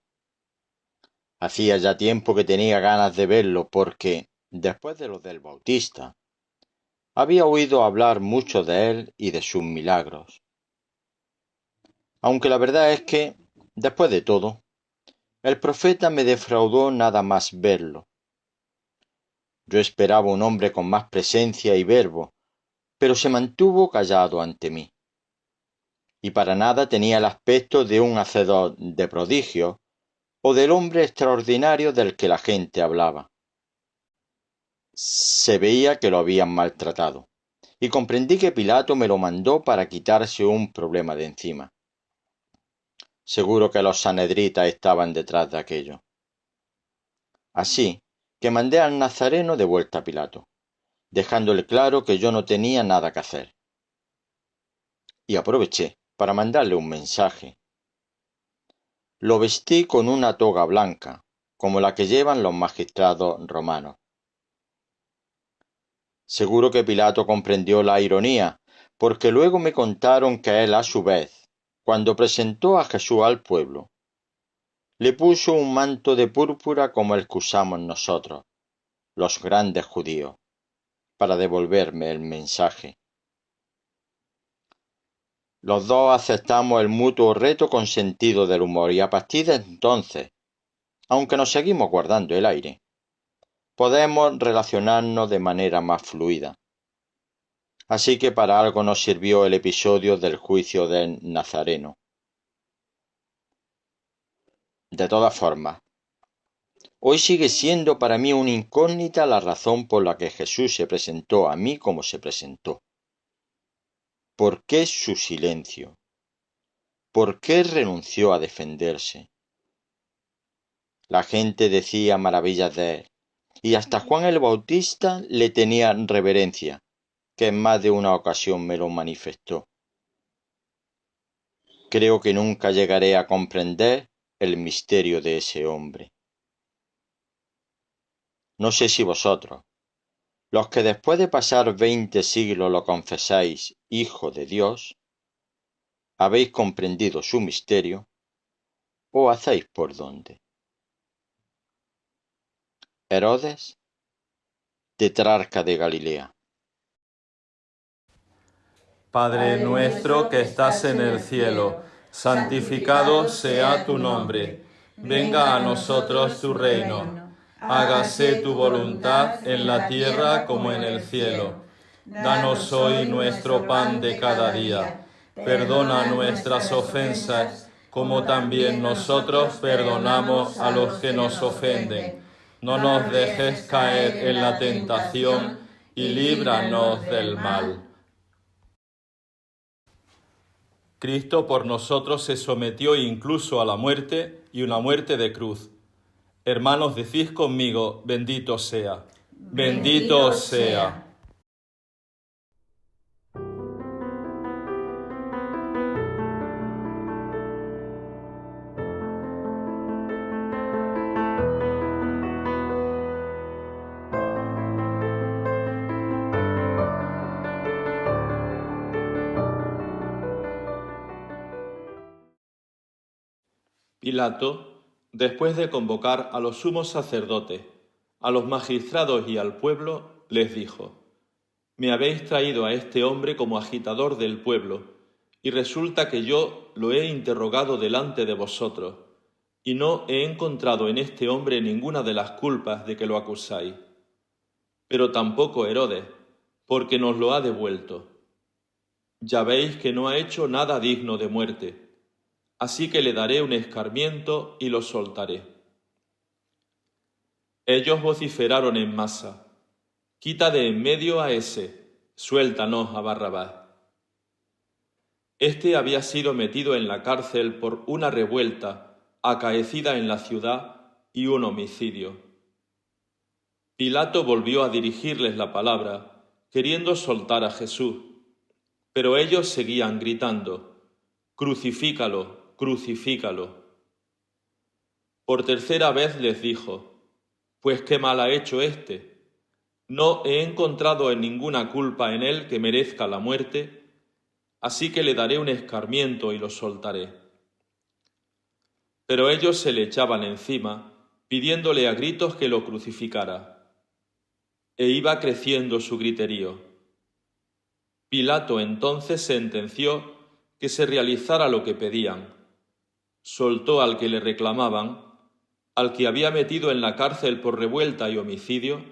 Hacía ya tiempo que tenía ganas de verlo porque, después de lo del Bautista, había oído hablar mucho de él y de sus milagros. Aunque la verdad es que, después de todo, el profeta me defraudó nada más verlo. Yo esperaba un hombre con más presencia y verbo, pero se mantuvo callado ante mí. Y para nada tenía el aspecto de un hacedor de prodigios o del hombre extraordinario del que la gente hablaba. Se veía que lo habían maltratado, y comprendí que Pilato me lo mandó para quitarse un problema de encima. Seguro que los sanhedritas estaban detrás de aquello. Así que mandé al Nazareno de vuelta a Pilato, dejándole claro que yo no tenía nada que hacer. Y aproveché para mandarle un mensaje. Lo vestí con una toga blanca, como la que llevan los magistrados romanos. Seguro que Pilato comprendió la ironía, porque luego me contaron que él, a su vez, cuando presentó a Jesús al pueblo, le puso un manto de púrpura como el que usamos nosotros, los grandes judíos, para devolverme el mensaje. Los dos aceptamos el mutuo reto con sentido del humor y a partir de entonces, aunque nos seguimos guardando el aire, podemos relacionarnos de manera más fluida. Así que para algo nos sirvió el episodio del juicio del Nazareno. De todas formas, hoy sigue siendo para mí una incógnita la razón por la que Jesús se presentó a mí como se presentó. ¿Por qué su silencio? ¿Por qué renunció a defenderse? La gente decía maravillas de él, y hasta Juan el Bautista le tenía reverencia, que en más de una ocasión me lo manifestó. Creo que nunca llegaré a comprender el misterio de ese hombre. No sé si vosotros, los que después de pasar 20 siglos lo confesáis Hijo de Dios, habéis comprendido su misterio, o hacéis por dónde. Herodes, tetrarca de Galilea. Padre nuestro que estás en el cielo, santificado sea tu nombre. Venga a nosotros tu reino. Hágase tu voluntad en la tierra como en el cielo. Danos hoy nuestro pan de cada día. Perdona nuestras ofensas, como también nosotros perdonamos a los que nos ofenden. No nos dejes caer en la tentación y líbranos del mal. Cristo por nosotros se sometió incluso a la muerte y una muerte de cruz. Hermanos, decís conmigo, bendito sea. Bendito sea. Pilato, después de convocar a los sumos sacerdotes, a los magistrados y al pueblo, les dijo: Me habéis traído a este hombre como agitador del pueblo, y resulta que yo lo he interrogado delante de vosotros, y no he encontrado en este hombre ninguna de las culpas de que lo acusáis. Pero tampoco Herodes, porque nos lo ha devuelto. Ya veis que no ha hecho nada digno de muerte. Así que le daré un escarmiento y lo soltaré. Ellos vociferaron en masa: Quita de en medio a ese, suéltanos a Barrabás. Este había sido metido en la cárcel por una revuelta acaecida en la ciudad y un homicidio. Pilato volvió a dirigirles la palabra, queriendo soltar a Jesús, pero ellos seguían gritando: Crucifícalo, crucifícalo. Por tercera vez les dijo: Pues qué mal ha hecho éste. No he encontrado en ninguna culpa en él que merezca la muerte, así que le daré un escarmiento y lo soltaré. Pero ellos se le echaban encima, pidiéndole a gritos que lo crucificara. E iba creciendo su griterío. Pilato entonces sentenció que se realizara lo que pedían. Soltó al que le reclamaban, al que había metido en la cárcel por revuelta y homicidio,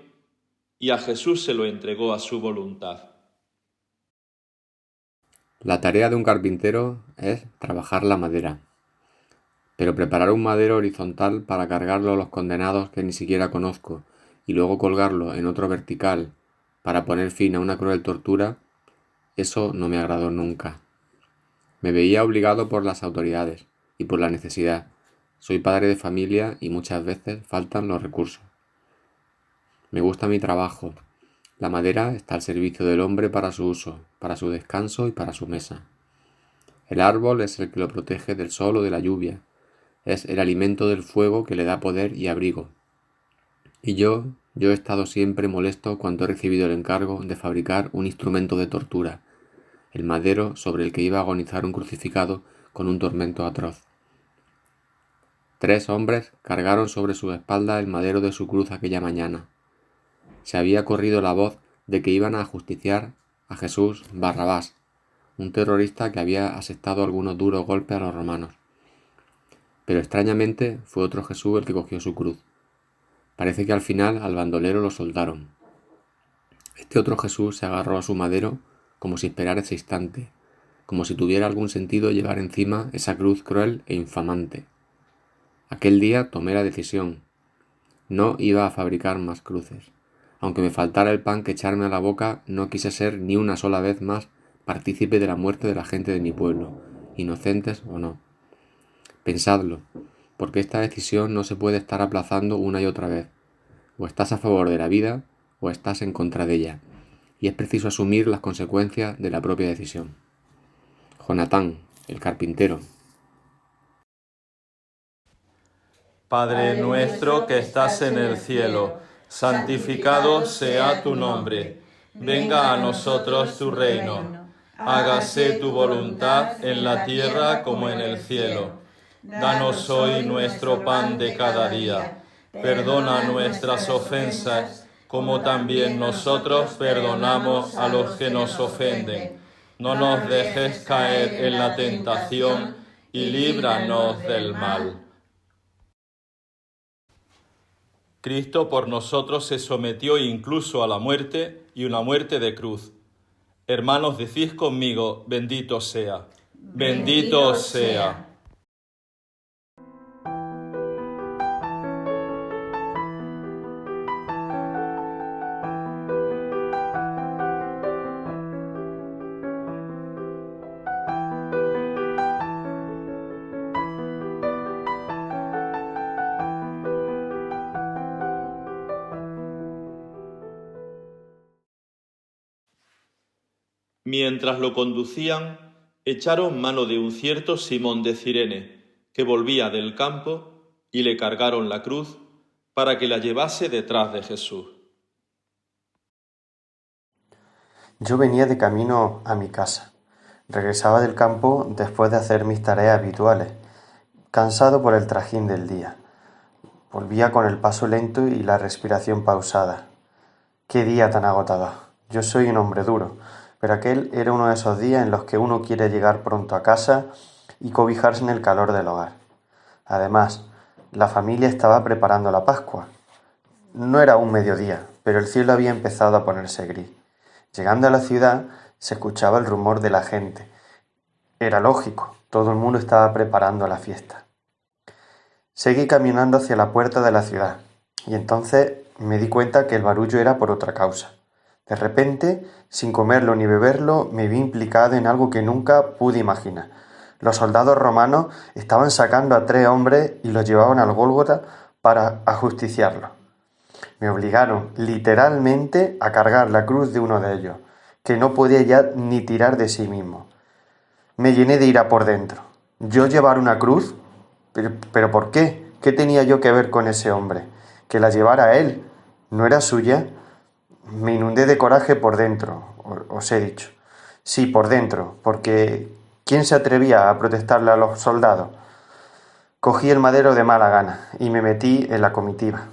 y a Jesús se lo entregó a su voluntad. La tarea de un carpintero es trabajar la madera, pero preparar un madero horizontal para cargarlo a los condenados que ni siquiera conozco y luego colgarlo en otro vertical para poner fin a una cruel tortura, eso no me agradó nunca. Me veía obligado por las autoridades y por la necesidad. Soy padre de familia y muchas veces faltan los recursos. Me gusta mi trabajo. La madera está al servicio del hombre para su uso, para su descanso y para su mesa. El árbol es el que lo protege del sol o de la lluvia. es el alimento del fuego que le da poder y abrigo. Y yo he estado siempre molesto cuando he recibido el encargo de fabricar un instrumento de tortura, el madero sobre el que iba a agonizar un crucificado con un tormento atroz. 3 hombres cargaron sobre su espalda el madero de su cruz aquella mañana. Se había corrido la voz de que iban a ajusticiar a Jesús Barrabás, un terrorista que había asestado algunos duros golpes a los romanos. Pero extrañamente fue otro Jesús el que cogió su cruz. Parece que al final al bandolero lo soltaron. Este otro Jesús se agarró a su madero como si esperara ese instante, como si tuviera algún sentido llevar encima esa cruz cruel e infamante. Aquel día tomé la decisión. No iba a fabricar más cruces. Aunque me faltara el pan que echarme a la boca, no quise ser ni una sola vez más partícipe de la muerte de la gente de mi pueblo, inocentes o no. Pensadlo, porque esta decisión no se puede estar aplazando una y otra vez. O estás a favor de la vida o estás en contra de ella, y es preciso asumir las consecuencias de la propia decisión. Jonatán, el carpintero. Padre nuestro que estás en el cielo, santificado sea tu nombre. Venga a nosotros tu reino. Hágase tu voluntad en la tierra como en el cielo. Danos hoy nuestro pan de cada día. Perdona nuestras ofensas, como también nosotros perdonamos a los que nos ofenden. No nos dejes caer en la tentación y líbranos del mal. Cristo por nosotros se sometió incluso a la muerte y una muerte de cruz. Hermanos, decís conmigo, bendito sea. Bendito sea. Mientras lo conducían, echaron mano de un cierto Simón de Cirene, que volvía del campo, y le cargaron la cruz para que la llevase detrás de Jesús. Yo venía de camino a mi casa. Regresaba del campo después de hacer mis tareas habituales, cansado por el trajín del día. Volvía con el paso lento y la respiración pausada. ¡Qué día tan agotador! Yo soy un hombre duro, pero aquel era uno de esos días en los que uno quiere llegar pronto a casa y cobijarse en el calor del hogar. Además, la familia estaba preparando la Pascua. No era aún mediodía, pero el cielo había empezado a ponerse gris. Llegando a la ciudad, se escuchaba el rumor de la gente. Era lógico, todo el mundo estaba preparando la fiesta. Seguí caminando hacia la puerta de la ciudad, y entonces me di cuenta que el barullo era por otra causa. De repente, sin comerlo ni beberlo, me vi implicado en algo que nunca pude imaginar. Los soldados romanos estaban sacando a 3 hombres y los llevaban al Gólgota para ajusticiarlos. Me obligaron literalmente a cargar la cruz de uno de ellos, que no podía ya ni tirar de sí mismo. Me llené de ira por dentro. ¿Yo llevar una cruz? ¿Pero por qué? ¿Qué tenía yo que ver con ese hombre? Que la llevara él. ¿No era suya? Me inundé de coraje por dentro, os he dicho. Sí, por dentro, porque ¿quién se atrevía a protestarle a los soldados? Cogí el madero de mala gana y me metí en la comitiva.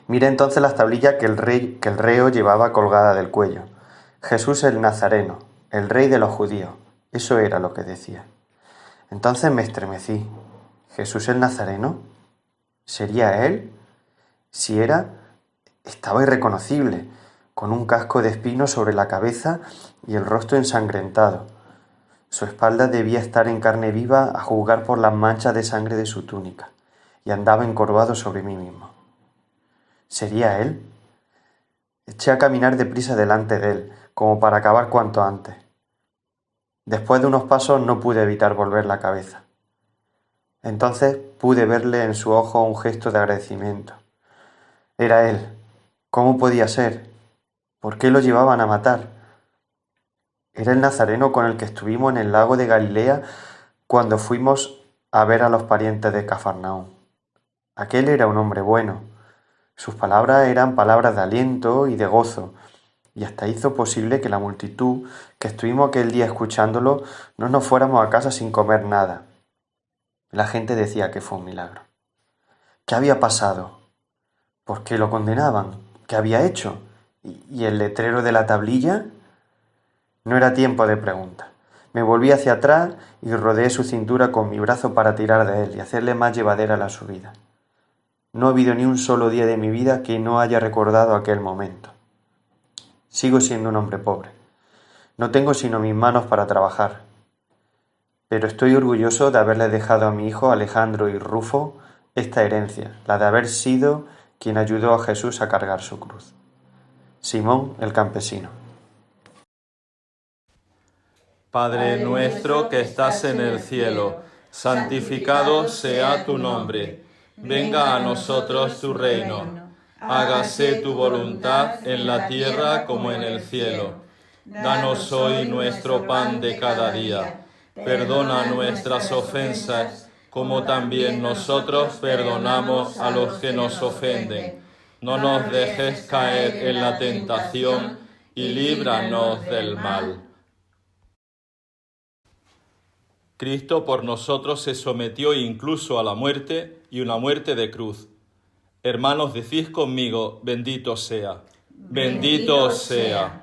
Miré entonces las tablillas que el reo llevaba colgada del cuello. Jesús el Nazareno, el rey de los judíos. Eso era lo que decía. Entonces me estremecí. ¿Jesús el Nazareno? ¿Sería él? Si era, estaba irreconocible, con un casco de espinos sobre la cabeza y el rostro ensangrentado. Su espalda debía estar en carne viva a juzgar por las manchas de sangre de su túnica, y andaba encorvado sobre mí mismo. ¿Sería él? Eché a caminar deprisa delante de él, como para acabar cuanto antes. Después de unos pasos no pude evitar volver la cabeza. Entonces pude verle en su ojo un gesto de agradecimiento. Era él. ¿Cómo podía ser? ¿Por qué lo llevaban a matar? Era el nazareno con el que estuvimos en el lago de Galilea cuando fuimos a ver a los parientes de Cafarnaúm. Aquel era un hombre bueno. Sus palabras eran palabras de aliento y de gozo, y hasta hizo posible que la multitud que estuvimos aquel día escuchándolo no nos fuéramos a casa sin comer nada. La gente decía que fue un milagro. ¿Qué había pasado? ¿Por qué lo condenaban? ¿Qué había hecho? ¿Y el letrero de la tablilla? No era tiempo de preguntas. Me volví hacia atrás y rodeé su cintura con mi brazo para tirar de él y hacerle más llevadera la subida. No ha habido ni un solo día de mi vida que no haya recordado aquel momento. Sigo siendo un hombre pobre. No tengo sino mis manos para trabajar. Pero estoy orgulloso de haberle dejado a mi hijo Alejandro y Rufo esta herencia, la de haber sido quien ayudó a Jesús a cargar su cruz. Simón el campesino. Padre nuestro que estás en el cielo, santificado sea tu nombre. Venga a nosotros tu reino. Hágase tu voluntad en la tierra como en el cielo. Danos hoy nuestro pan de cada día. Perdona nuestras ofensas, como también nosotros perdonamos a los que nos ofenden. No nos dejes caer en la tentación y líbranos del mal. Cristo por nosotros se sometió incluso a la muerte y una muerte de cruz. Hermanos, decís conmigo, bendito sea. Bendito sea.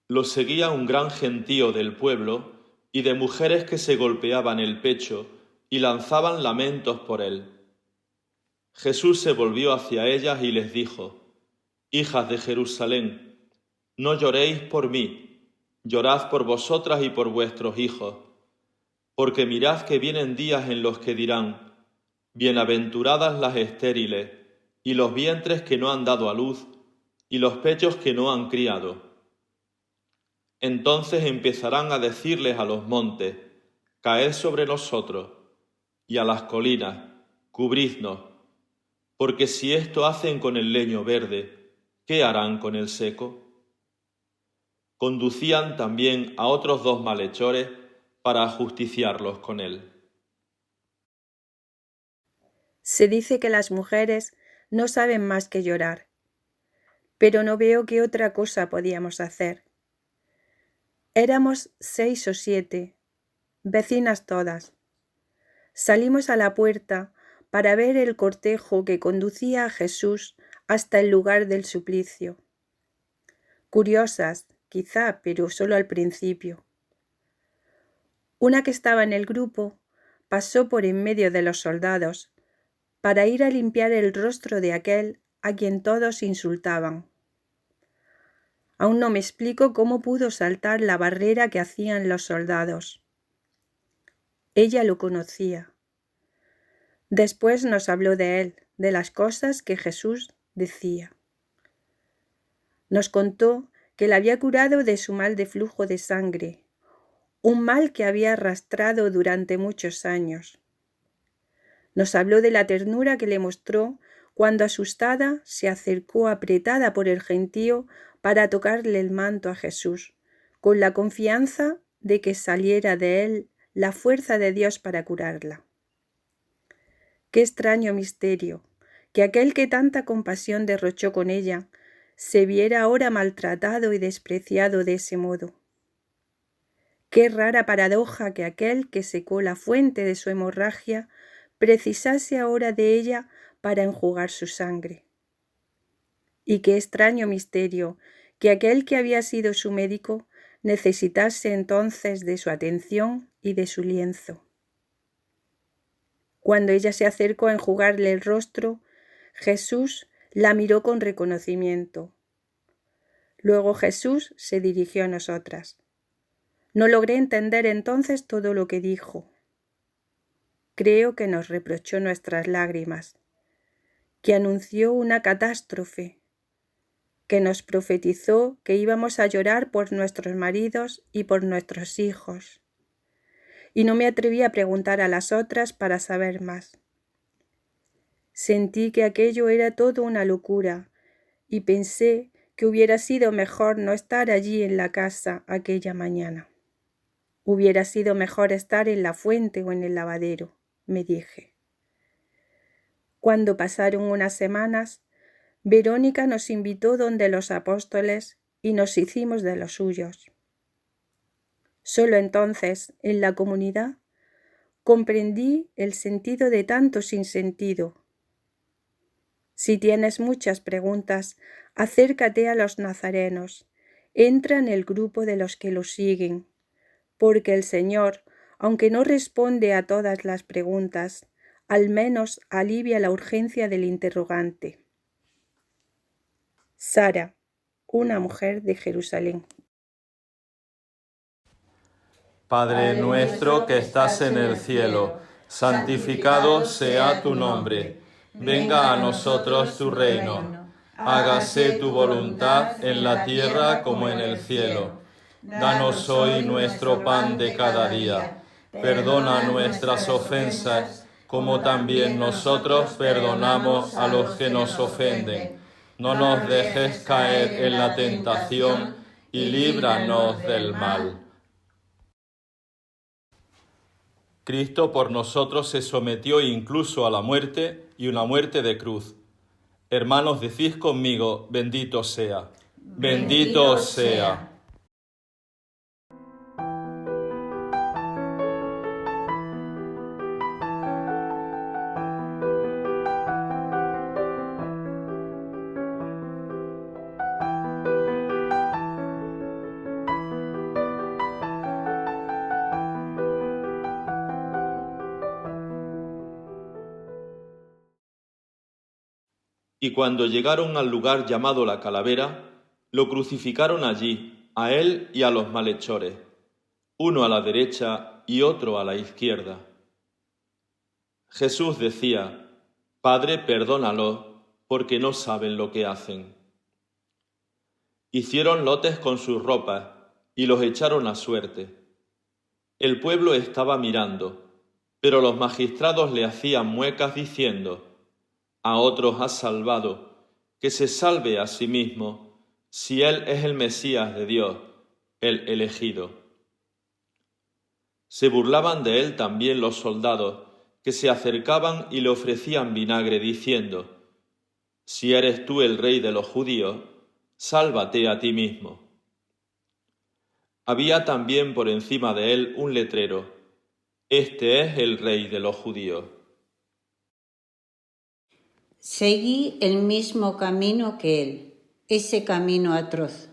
Lo seguía un gran gentío del pueblo y de mujeres que se golpeaban el pecho y lanzaban lamentos por él. Jesús se volvió hacia ellas y les dijo: Hijas de Jerusalén, no lloréis por mí, llorad por vosotras y por vuestros hijos, porque mirad que vienen días en los que dirán: bienaventuradas las estériles, y los vientres que no han dado a luz, y los pechos que no han criado. Entonces empezarán a decirles a los montes: caed sobre nosotros, y a las colinas: cubridnos, porque si esto hacen con el leño verde, ¿qué harán con el seco? Conducían también a otros 2 malhechores para ajusticiarlos con él. Se dice que las mujeres no saben más que llorar, pero no veo qué otra cosa podíamos hacer. Éramos 6 o 7, vecinas todas. Salimos a la puerta para ver el cortejo que conducía a Jesús hasta el lugar del suplicio. Curiosas, quizá, pero solo al principio. Una que estaba en el grupo pasó por en medio de los soldados para ir a limpiar el rostro de aquel a quien todos insultaban. Aún no me explico cómo pudo saltar la barrera que hacían los soldados. Ella lo conocía. Después nos habló de él, de las cosas que Jesús decía. Nos contó que le había curado de su mal de flujo de sangre, un mal que había arrastrado durante muchos años. Nos habló de la ternura que le mostró cuando asustada se acercó apretada por el gentío para tocarle el manto a Jesús, con la confianza de que saliera de él la fuerza de Dios para curarla. Qué extraño misterio, que aquel que tanta compasión derrochó con ella, se viera ahora maltratado y despreciado de ese modo. Qué rara paradoja que aquel que secó la fuente de su hemorragia precisase ahora de ella para enjugar su sangre. Y qué extraño misterio que aquel que había sido su médico necesitase entonces de su atención y de su lienzo. Cuando ella se acercó a enjugarle el rostro, Jesús la miró con reconocimiento. Luego Jesús se dirigió a nosotras. No logré entender entonces todo lo que dijo. Creo que nos reprochó nuestras lágrimas, que anunció una catástrofe. que nos profetizó que íbamos a llorar por nuestros maridos y por nuestros hijos. Y no me atreví a preguntar a las otras para saber más. Sentí que aquello era todo una locura y pensé que hubiera sido mejor no estar allí en la casa aquella mañana. Hubiera sido mejor estar en la fuente o en el lavadero, me dije. Cuando pasaron unas semanas, Verónica nos invitó donde los apóstoles y nos hicimos de los suyos. Solo entonces, en la comunidad, comprendí el sentido de tanto sinsentido. Si tienes muchas preguntas, acércate a los nazarenos, entra en el grupo de los que los siguen, porque el Señor, aunque no responde a todas las preguntas, al menos alivia la urgencia del interrogante. Sara, una mujer de Jerusalén. Padre nuestro que estás en el cielo, santificado sea tu nombre. Venga a nosotros tu reino. Hágase tu voluntad en la tierra como en el cielo. Danos hoy nuestro pan de cada día. Perdona nuestras ofensas, como también nosotros perdonamos a los que nos ofenden. No nos dejes caer en la tentación y líbranos del mal. Cristo por nosotros se sometió incluso a la muerte y una muerte de cruz. Hermanos, decís conmigo, bendito sea. Bendito sea. Y cuando llegaron al lugar llamado la Calavera, lo crucificaron allí, a él y a los malhechores, uno a la derecha y otro a la izquierda. Jesús decía, Padre, perdónalos, porque no saben lo que hacen. Hicieron lotes con sus ropas y los echaron a suerte. El pueblo estaba mirando, pero los magistrados le hacían muecas diciendo, a otros has salvado, que se salve a sí mismo, si él es el Mesías de Dios, el elegido. Se burlaban de él también los soldados, que se acercaban y le ofrecían vinagre, diciendo, si eres tú el rey de los judíos, sálvate a ti mismo. Había también por encima de él un letrero, este es el rey de los judíos. Seguí el mismo camino que él, ese camino atroz.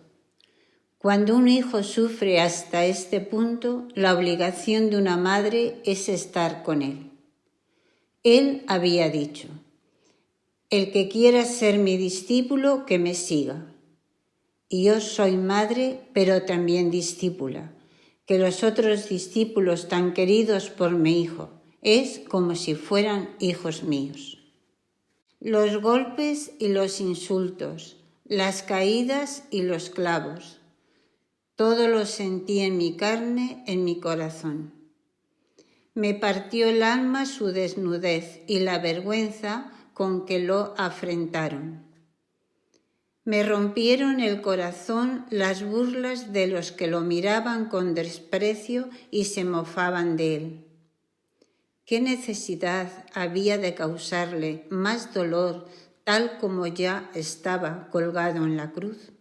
Cuando un hijo sufre hasta este punto, la obligación de una madre es estar con él. Él había dicho, el que quiera ser mi discípulo, que me siga. Y yo soy madre, pero también discípula, que los otros discípulos tan queridos por mi hijo, es como si fueran hijos míos. Los golpes y los insultos, las caídas y los clavos, todo lo sentí en mi carne, en mi corazón. Me partió el alma su desnudez y la vergüenza con que lo afrentaron. Me rompieron el corazón las burlas de los que lo miraban con desprecio y se mofaban de él. ¿Qué necesidad había de causarle más dolor tal como ya estaba colgado en la cruz?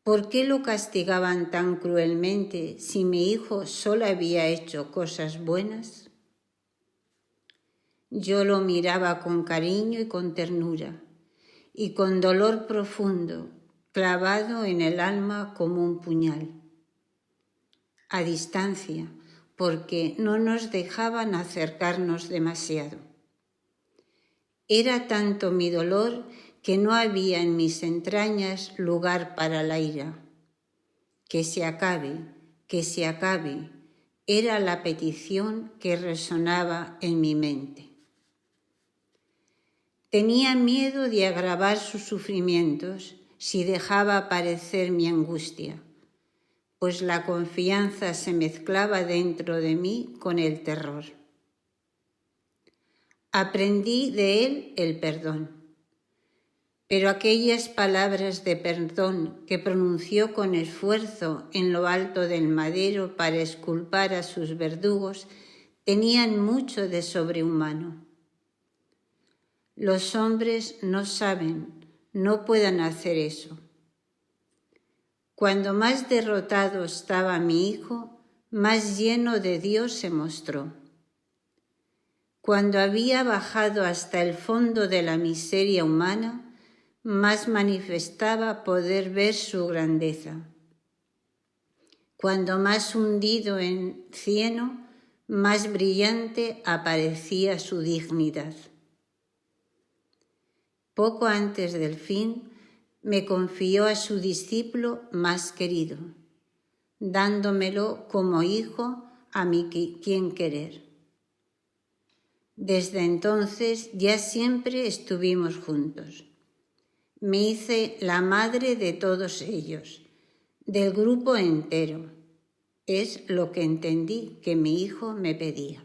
¿Por qué lo castigaban tan cruelmente si mi hijo solo había hecho cosas buenas? Yo lo miraba con cariño y con ternura, y con dolor profundo, clavado en el alma como un puñal. A distancia, porque no nos dejaban acercarnos demasiado. Era tanto mi dolor que no había en mis entrañas lugar para la ira. Que se acabe, era la petición que resonaba en mi mente. Tenía miedo de agravar sus sufrimientos si dejaba aparecer mi angustia, pues la confianza se mezclaba dentro de mí con el terror. Aprendí de él el perdón, pero aquellas palabras de perdón que pronunció con esfuerzo en lo alto del madero para exculpar a sus verdugos tenían mucho de sobrehumano. Los hombres no saben, no pueden hacer eso. Cuando más derrotado estaba mi hijo, más lleno de Dios se mostró. Cuando había bajado hasta el fondo de la miseria humana, más manifestaba poder ver su grandeza. Cuando más hundido en cieno, más brillante aparecía su dignidad. Poco antes del fin, me confió a su discípulo más querido, dándomelo como hijo a mi quien querer. Desde entonces ya siempre estuvimos juntos. Me hice la madre de todos ellos, del grupo entero. Es lo que entendí que mi hijo me pedía.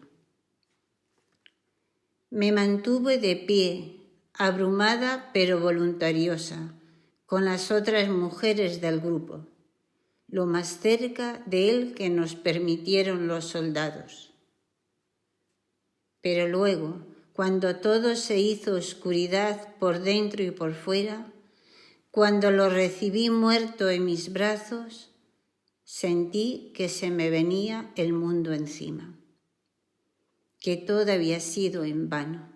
Me mantuve de pie, abrumada pero voluntariosa, con las otras mujeres del grupo, lo más cerca de él que nos permitieron los soldados. Pero luego, cuando todo se hizo oscuridad por dentro y por fuera, cuando lo recibí muerto en mis brazos, sentí que se me venía el mundo encima, que todo había sido en vano,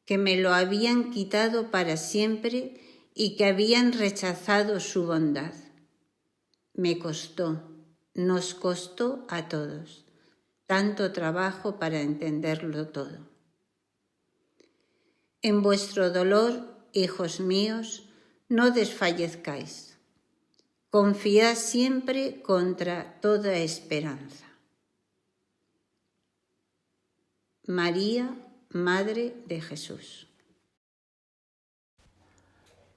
que me lo habían quitado para siempre y que habían rechazado su bondad. Me costó, nos costó a todos, tanto trabajo para entenderlo todo. En vuestro dolor, hijos míos, no desfallezcáis. Confiad siempre contra toda esperanza. María, Madre de Jesús.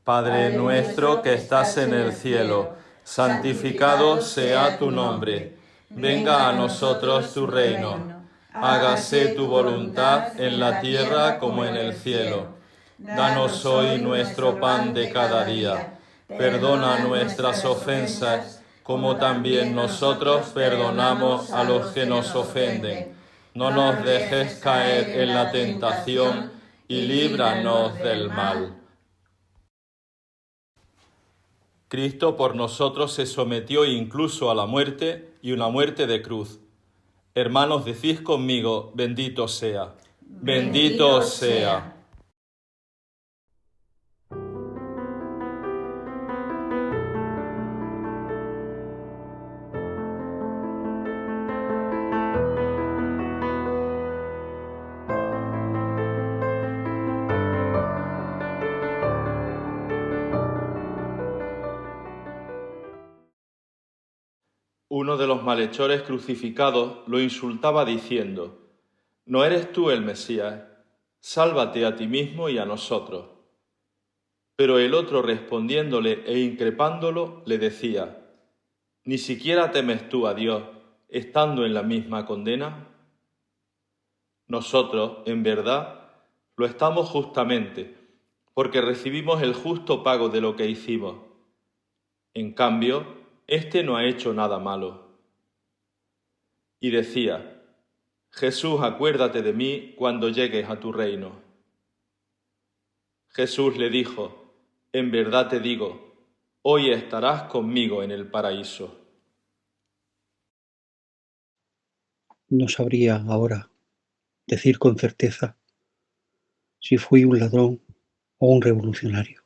Padre nuestro que estás en el cielo, santificado sea tu nombre. Venga a nosotros tu reino. Hágase tu voluntad en la tierra como en el cielo. Danos hoy nuestro pan de cada día. Perdona nuestras ofensas, como también nosotros perdonamos a los que nos ofenden. No nos dejes caer en la tentación y líbranos del mal. Cristo por nosotros se sometió incluso a la muerte y una muerte de cruz. Hermanos, decís conmigo, bendito sea. Bendito sea. Uno de los malhechores crucificados lo insultaba diciendo: ¿No eres tú el Mesías? Sálvate a ti mismo y a nosotros. Pero el otro, respondiéndole e increpándolo, le decía: ¿Ni siquiera temes tú a Dios, estando en la misma condena? Nosotros, en verdad, lo estamos justamente, porque recibimos el justo pago de lo que hicimos. En cambio, éste no ha hecho nada malo. Y decía: Jesús, acuérdate de mí cuando llegues a tu reino. Jesús le dijo: En verdad te digo, hoy estarás conmigo en el paraíso. No sabría ahora decir con certeza si fui un ladrón o un revolucionario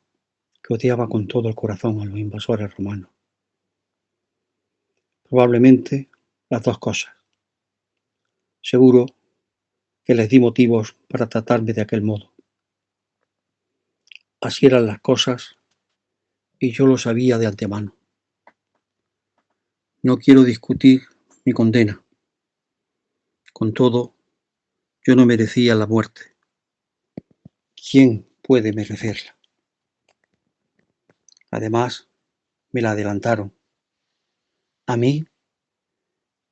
que odiaba con todo el corazón a los invasores romanos. Probablemente las dos cosas. Seguro que les di motivos para tratarme de aquel modo. Así eran las cosas y yo lo sabía de antemano. No quiero discutir mi condena. Con todo, yo no merecía la muerte. ¿Quién puede merecerla? Además, me la adelantaron, a mí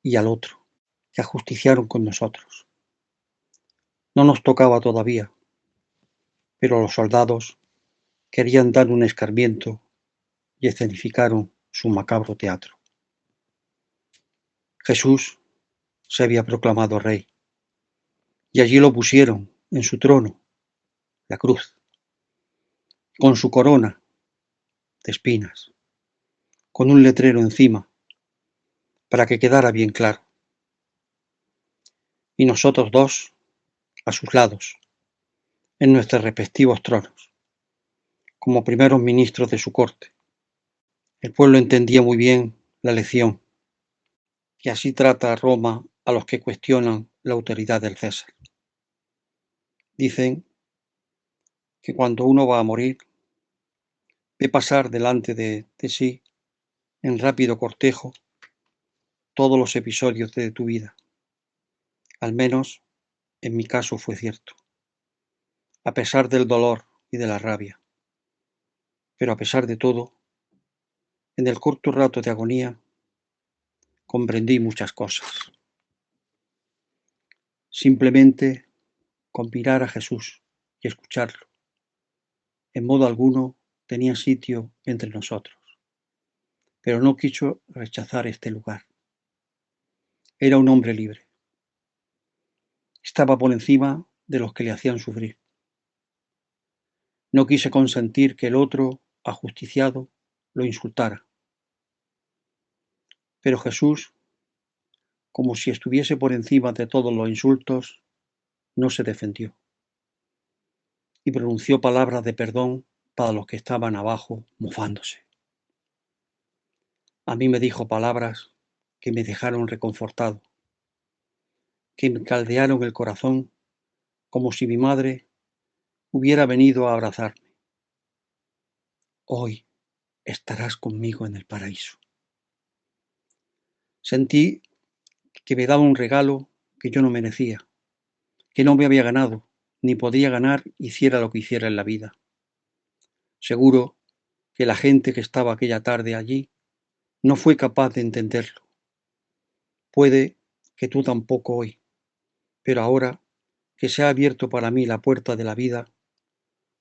y al otro, que ajusticiaron con nosotros. No nos tocaba todavía, pero los soldados querían dar un escarmiento y escenificaron su macabro teatro. Jesús se había proclamado rey, y allí lo pusieron en su trono, la cruz, con su corona de espinas, con un letrero encima, para que quedara bien claro. Y nosotros dos, a sus lados, en nuestros respectivos tronos, como primeros ministros de su corte. El pueblo entendía muy bien la lección, y así trata a Roma a los que cuestionan la autoridad del César. Dicen que cuando uno va a morir, ve pasar delante de sí, en rápido cortejo, todos los episodios de tu vida. Al menos, en mi caso fue cierto. A pesar del dolor y de la rabia. Pero a pesar de todo, en el corto rato de agonía, comprendí muchas cosas. Simplemente con mirar a Jesús y escucharlo, en modo alguno tenía sitio entre nosotros, pero no quiso rechazar este lugar. Era un hombre libre. Estaba por encima de los que le hacían sufrir. No quise consentir que el otro, ajusticiado, lo insultara. Pero Jesús, como si estuviese por encima de todos los insultos, no se defendió y pronunció palabras de perdón para los que estaban abajo mofándose. A mí me dijo palabras que me dejaron reconfortado, que me caldearon el corazón como si mi madre hubiera venido a abrazarme. Hoy estarás conmigo en el paraíso. Sentí que me daba un regalo que yo no merecía, que no me había ganado, ni podía ganar hiciera lo que hiciera en la vida. Seguro que la gente que estaba aquella tarde allí no fue capaz de entenderlo. Puede que tú tampoco hoy, pero ahora que se ha abierto para mí la puerta de la vida,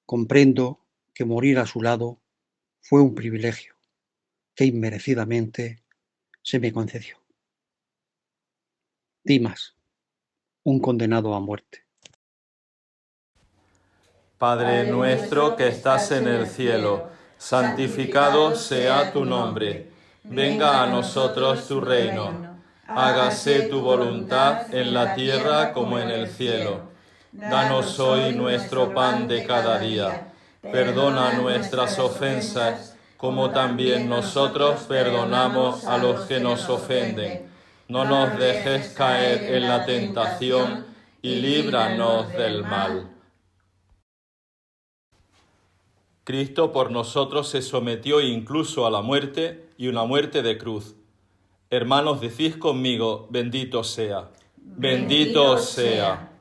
comprendo que morir a su lado fue un privilegio que inmerecidamente se me concedió. Dimas, un condenado a muerte. Padre nuestro que estás en el cielo, santificado sea tu nombre. Venga a nosotros tu reino. Hágase tu voluntad en la tierra como en el cielo. Danos hoy nuestro pan de cada día. Perdona nuestras ofensas, como también nosotros perdonamos a los que nos ofenden. No nos dejes caer en la tentación y líbranos del mal. Cristo por nosotros se sometió incluso a la muerte y una muerte de cruz. Hermanos, decís conmigo, bendito sea. Bendito sea.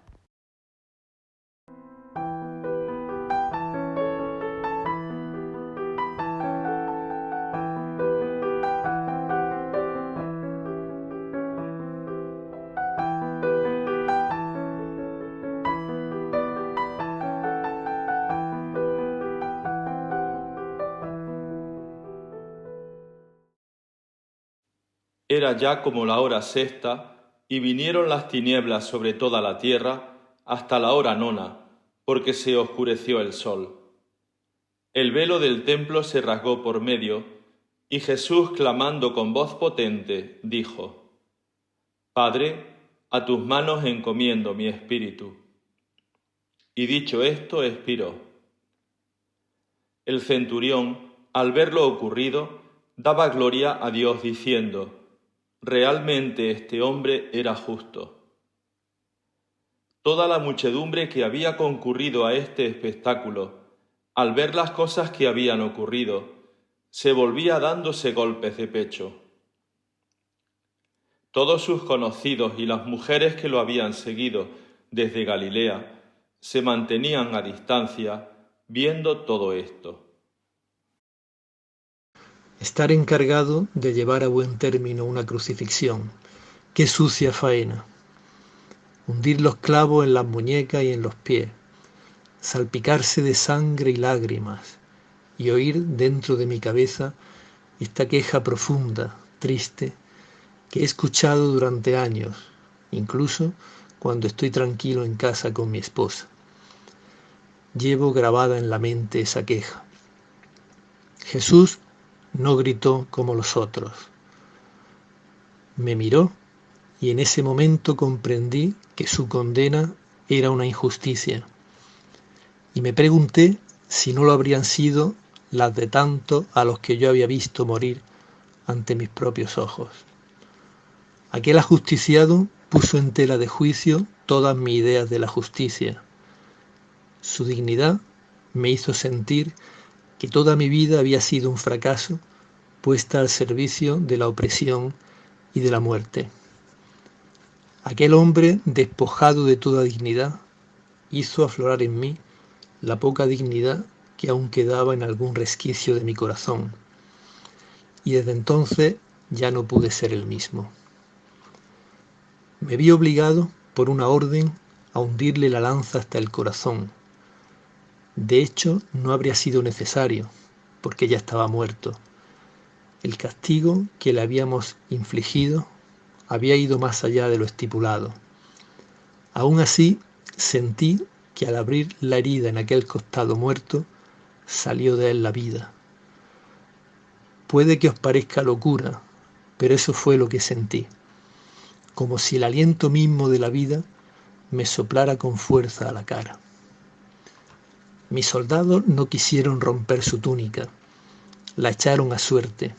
Era ya como la hora sexta, y vinieron las tinieblas sobre toda la tierra hasta la hora nona, porque se oscureció el sol. El velo del templo se rasgó por medio, y Jesús, clamando con voz potente, dijo: Padre, a tus manos encomiendo mi espíritu. Y dicho esto, expiró. El centurión, al ver lo ocurrido, daba gloria a Dios diciendo: realmente este hombre era justo. Toda la muchedumbre que había concurrido a este espectáculo, al ver las cosas que habían ocurrido, se volvía dándose golpes de pecho. Todos sus conocidos y las mujeres que lo habían seguido desde Galilea se mantenían a distancia viendo todo esto. estar encargado de llevar a buen término una crucifixión. ¡Qué sucia faena! Hundir los clavos en las muñecas y en los pies, salpicarse de sangre y lágrimas, y oír dentro de mi cabeza esta queja profunda, triste, que he escuchado durante años, incluso cuando estoy tranquilo en casa con mi esposa. Llevo grabada en la mente esa queja. Jesús no gritó como los otros. Me miró y en ese momento comprendí que su condena era una injusticia. Y me pregunté si no lo habrían sido las de tantos a los que yo había visto morir ante mis propios ojos. Aquel ajusticiado puso en tela de juicio todas mis ideas de la justicia. Su dignidad me hizo sentir que toda mi vida había sido un fracaso puesta al servicio de la opresión y de la muerte. Aquel hombre despojado de toda dignidad hizo aflorar en mí la poca dignidad que aún quedaba en algún resquicio de mi corazón, y desde entonces ya no pude ser el mismo. Me vi obligado por una orden a hundirle la lanza hasta el corazón. De hecho, no habría sido necesario, porque ya estaba muerto. El castigo que le habíamos infligido había ido más allá de lo estipulado. Aún así, sentí que al abrir la herida en aquel costado muerto, salió de él la vida. Puede que os parezca locura, pero eso fue lo que sentí, como si el aliento mismo de la vida me soplara con fuerza a la cara. Mis soldados no quisieron romper su túnica, la echaron a suerte.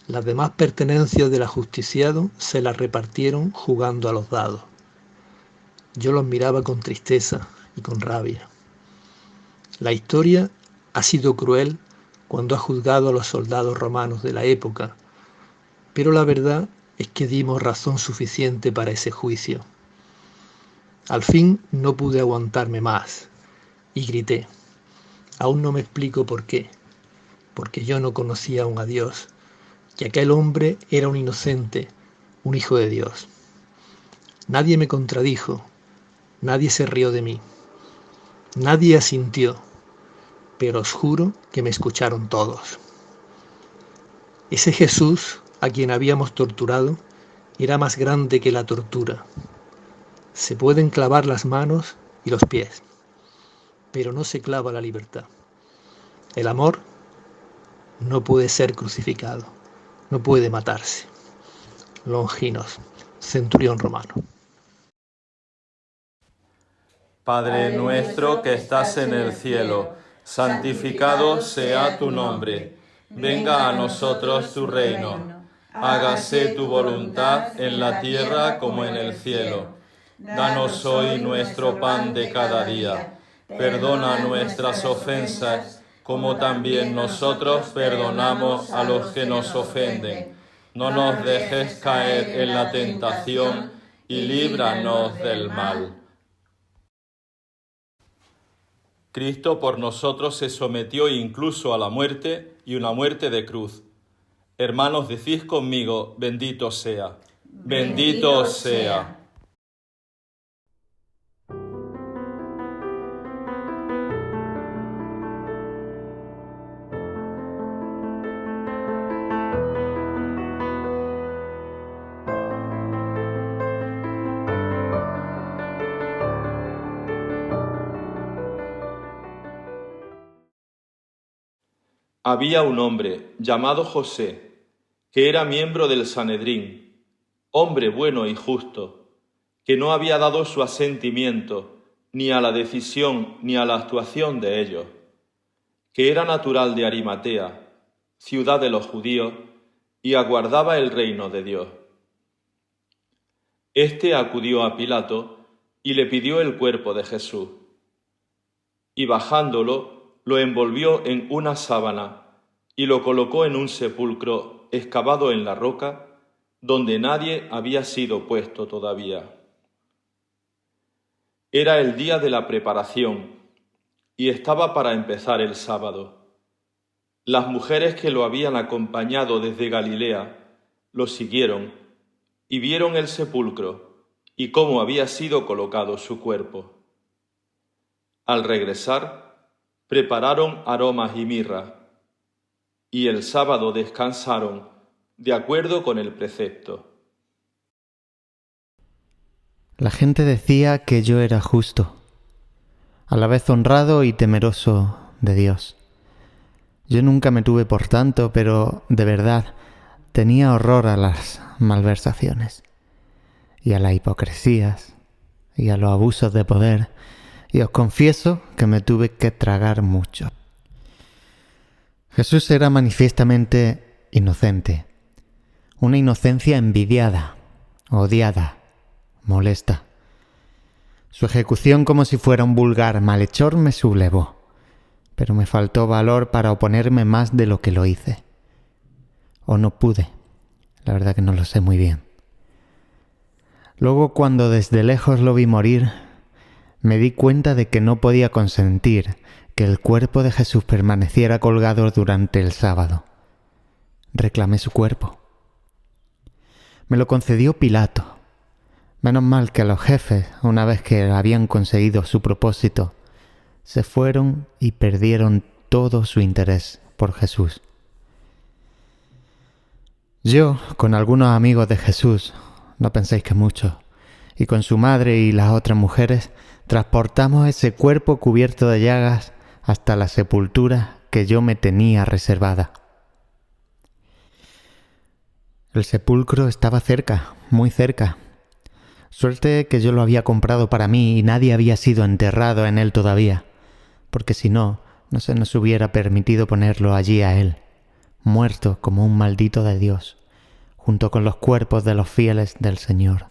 Las demás pertenencias del ajusticiado se las repartieron jugando a los dados. Yo los miraba con tristeza y con rabia. La historia ha sido cruel cuando ha juzgado a los soldados romanos de la época, pero la verdad es que dimos razón suficiente para ese juicio. Al fin no pude aguantarme más y grité. Aún no me explico por qué, porque yo no conocía aún a Dios, y aquel hombre era un inocente, un hijo de Dios. Nadie me contradijo, nadie se rió de mí, nadie asintió, pero os juro que me escucharon todos. Ese Jesús a quien habíamos torturado era más grande que la tortura. Se pueden clavar las manos y los pies, pero no se clava la libertad. El amor no puede ser crucificado, no puede matarse. Longinos, centurión romano. Padre nuestro que estás en el cielo, santificado sea tu nombre. Venga a nosotros tu reino. Hágase tu voluntad en la tierra como en el cielo. Danos hoy nuestro pan de cada día. Perdona nuestras ofensas, como también nosotros perdonamos a los que nos ofenden. No nos dejes caer en la tentación y líbranos del mal. Cristo por nosotros se sometió incluso a la muerte y una muerte de cruz. Hermanos, decís conmigo, bendito sea. Bendito sea. Había un hombre llamado José, que era miembro del Sanedrín, hombre bueno y justo, que no había dado su asentimiento ni a la decisión ni a la actuación de ellos, que era natural de Arimatea, ciudad de los judíos, y aguardaba el reino de Dios. Este acudió a Pilato y le pidió el cuerpo de Jesús, y bajándolo, lo envolvió en una sábana y lo colocó en un sepulcro excavado en la roca, donde nadie había sido puesto todavía. Era el día de la preparación y estaba para empezar el sábado. Las mujeres que lo habían acompañado desde Galilea lo siguieron y vieron el sepulcro y cómo había sido colocado su cuerpo. Al regresar, prepararon aromas y mirra, y el sábado descansaron de acuerdo con el precepto. La gente decía que yo era justo, a la vez honrado y temeroso de Dios. Yo nunca me tuve por tanto, pero de verdad tenía horror a las malversaciones, y a las hipocresías, y a los abusos de poder, y os confieso que me tuve que tragar mucho. Jesús era manifiestamente inocente, una inocencia envidiada, odiada, molesta. Su ejecución como si fuera un vulgar malhechor me sublevó, pero me faltó valor para oponerme más de lo que lo hice. O no pude, la verdad que no lo sé muy bien. Luego, cuando desde lejos lo vi morir, me di cuenta de que no podía consentir que el cuerpo de Jesús permaneciera colgado durante el sábado. Reclamé su cuerpo. Me lo concedió Pilato. Menos mal que los jefes, una vez que habían conseguido su propósito, se fueron y perdieron todo su interés por Jesús. Yo, con algunos amigos de Jesús, no penséis que mucho, y con su madre y las otras mujeres, transportamos ese cuerpo cubierto de llagas hasta la sepultura que yo me tenía reservada. El sepulcro estaba cerca, muy cerca. Suerte que yo lo había comprado para mí y nadie había sido enterrado en él todavía, porque si no, no se nos hubiera permitido ponerlo allí a él, muerto como un maldito de Dios, junto con los cuerpos de los fieles del Señor.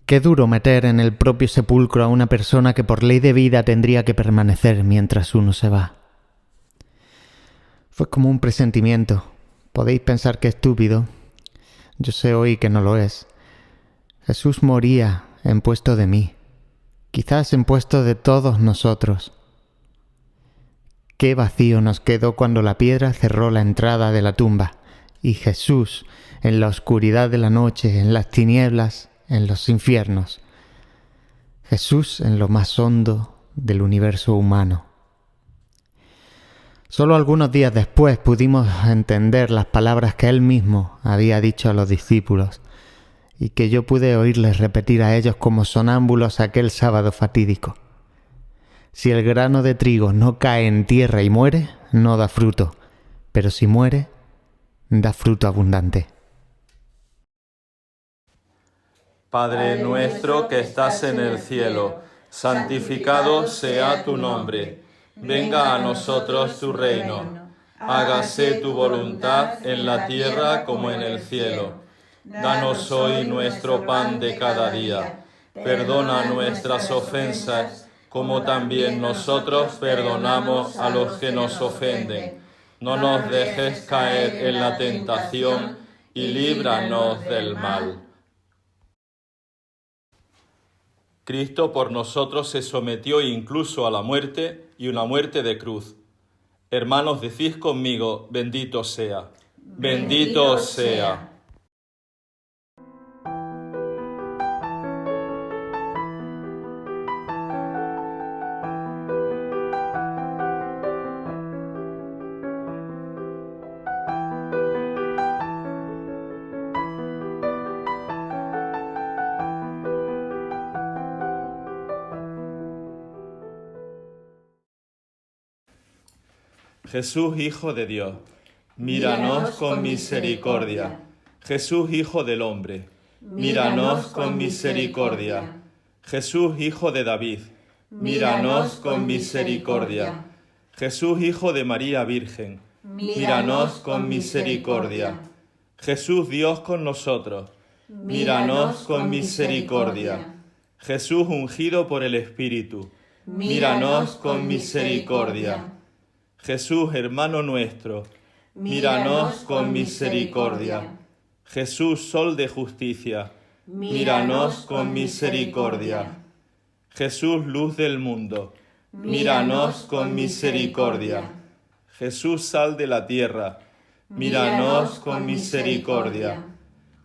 Qué duro meter en el propio sepulcro a una persona que por ley de vida tendría que permanecer mientras uno se va. Fue como un presentimiento. Podéis pensar que estúpido. Yo sé hoy que no lo es. Jesús moría en puesto de mí, quizás en puesto de todos nosotros. Qué vacío nos quedó cuando la piedra cerró la entrada de la tumba y Jesús, en la oscuridad de la noche, en las tinieblas, en los infiernos. Jesús en lo más hondo del universo humano. Solo algunos días después pudimos entender las palabras que Él mismo había dicho a los discípulos y que yo pude oírles repetir a ellos como sonámbulos aquel sábado fatídico. Si el grano de trigo no cae en tierra y muere, no da fruto, pero si muere, da fruto abundante. Padre nuestro que estás en el cielo, santificado sea tu nombre. Venga a nosotros tu reino. Hágase tu voluntad en la tierra como en el cielo. Danos hoy nuestro pan de cada día. Perdona nuestras ofensas, como también nosotros perdonamos a los que nos ofenden. No nos dejes caer en la tentación y líbranos del mal. Cristo por nosotros se sometió incluso a la muerte y una muerte de cruz. Hermanos, decid conmigo, bendito sea. Bendito sea. Jesús, Hijo de Dios, míranos con misericordia. Jesús, Hijo del Hombre, míranos con misericordia. Jesús, Hijo de David, míranos con misericordia. Jesús, Hijo de María Virgen, míranos con misericordia. Jesús, Dios con nosotros, míranos con misericordia. Jesús, ungido por el Espíritu, míranos con misericordia. Jesús, hermano nuestro, míranos con misericordia. Jesús, sol de justicia, míranos con misericordia. Jesús, luz del mundo, míranos con misericordia. Jesús, sal de la tierra, míranos con misericordia.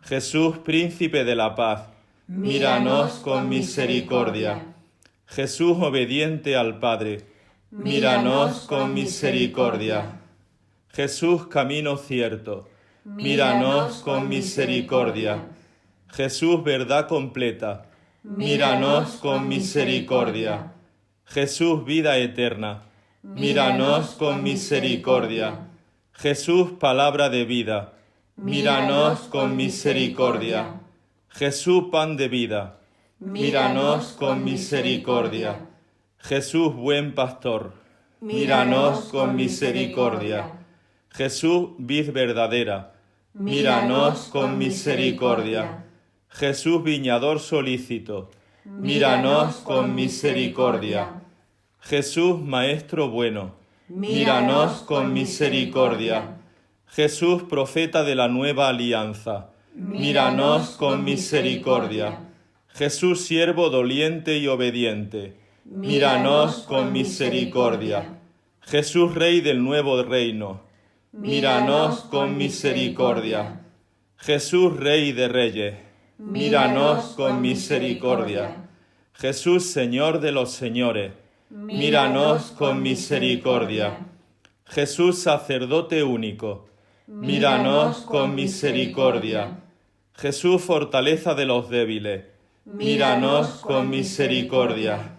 Jesús, príncipe de la paz, míranos con misericordia. Jesús, obediente al Padre, míranos con misericordia. Jesús, camino cierto, míranos con misericordia. Jesús, verdad completa, míranos con misericordia. Jesús, vida eterna, míranos con misericordia. Jesús, palabra de vida, míranos con misericordia. Jesús, pan de vida, míranos con misericordia. Jesús, buen pastor, míranos con misericordia. Jesús, vid verdadera, míranos con misericordia. Jesús, viñador solícito, míranos con misericordia. Jesús, maestro bueno, míranos con misericordia. Jesús, profeta de la nueva alianza, míranos con misericordia. Jesús, siervo doliente y obediente, míranos con misericordia. Jesús, Rey del nuevo reino, míranos con misericordia. Jesús, Rey de reyes, míranos con misericordia. Jesús, Señor de los señores, míranos con misericordia. Jesús, sacerdote único, míranos con misericordia. Jesús, fortaleza de los débiles, míranos con misericordia.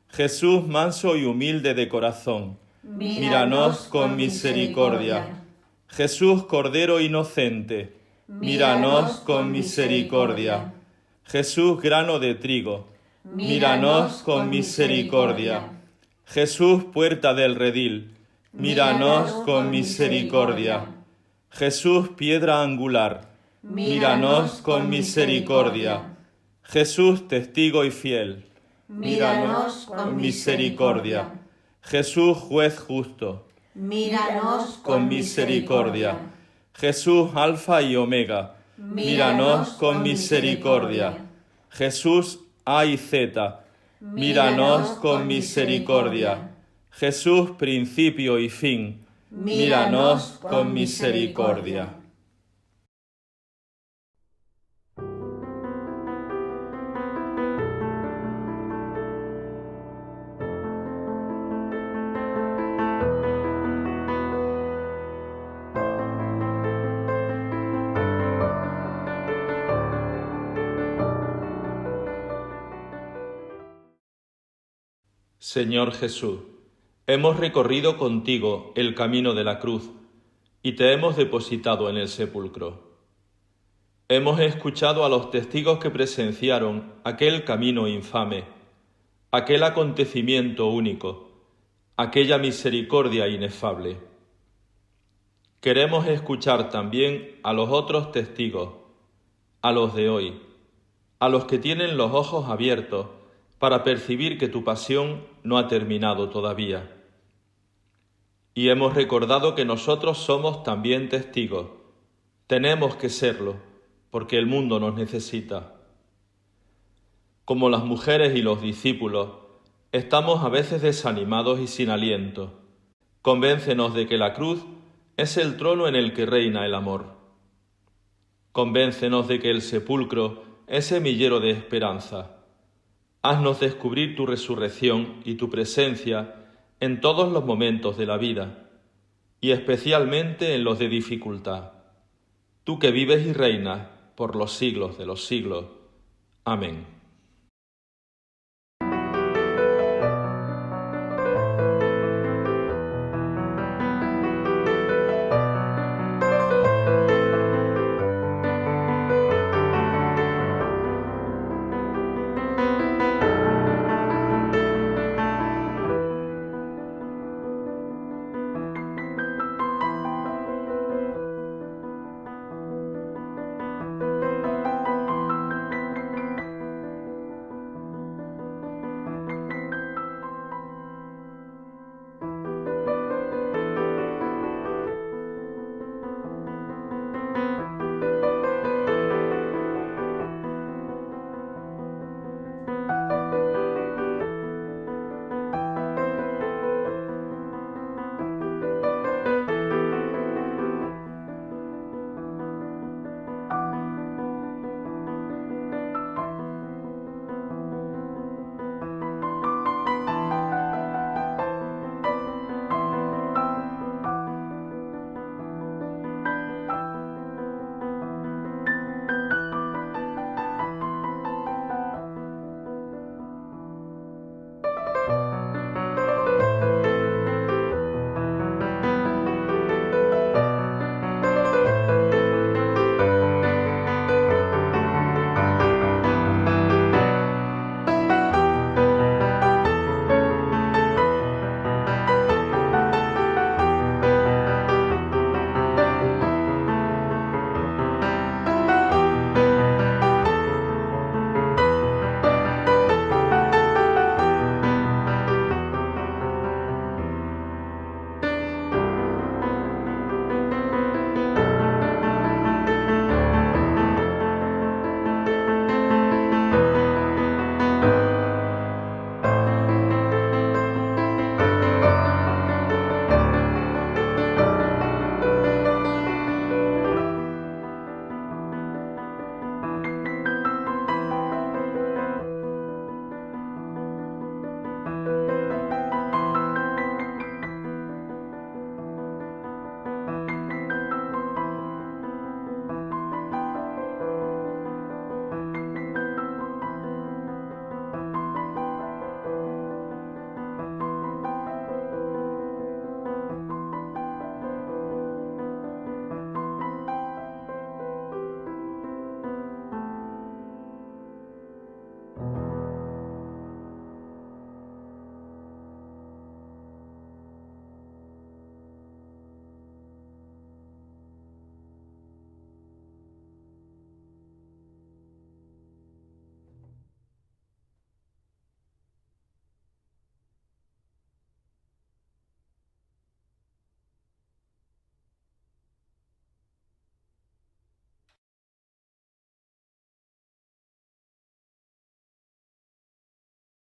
Jesús, manso y humilde de corazón, míranos con misericordia. Jesús, Cordero inocente, míranos con misericordia. Jesús, grano de trigo, míranos con misericordia. Jesús, puerta del redil, míranos con misericordia. Jesús, piedra angular, míranos con misericordia. Jesús, testigo y fiel, míranos con misericordia. Jesús, juez justo, míranos con misericordia. Jesús, alfa y omega, míranos con misericordia. Jesús, A y Z, míranos con misericordia. Jesús, principio y fin, míranos con misericordia. Señor Jesús, hemos recorrido contigo el camino de la cruz y te hemos depositado en el sepulcro. Hemos escuchado a los testigos que presenciaron aquel camino infame, aquel acontecimiento único, aquella misericordia inefable. Queremos escuchar también a los otros testigos, a los de hoy, a los que tienen los ojos abiertos para percibir que tu pasión no ha terminado todavía. Y hemos recordado que nosotros somos también testigos. Tenemos que serlo, porque el mundo nos necesita. Como las mujeres y los discípulos, estamos a veces desanimados y sin aliento. Convéncenos de que la cruz es el trono en el que reina el amor. Convéncenos de que el sepulcro es semillero de esperanza. Haznos descubrir tu resurrección y tu presencia en todos los momentos de la vida, y especialmente en los de dificultad. Tú que vives y reinas por los siglos de los siglos. Amén.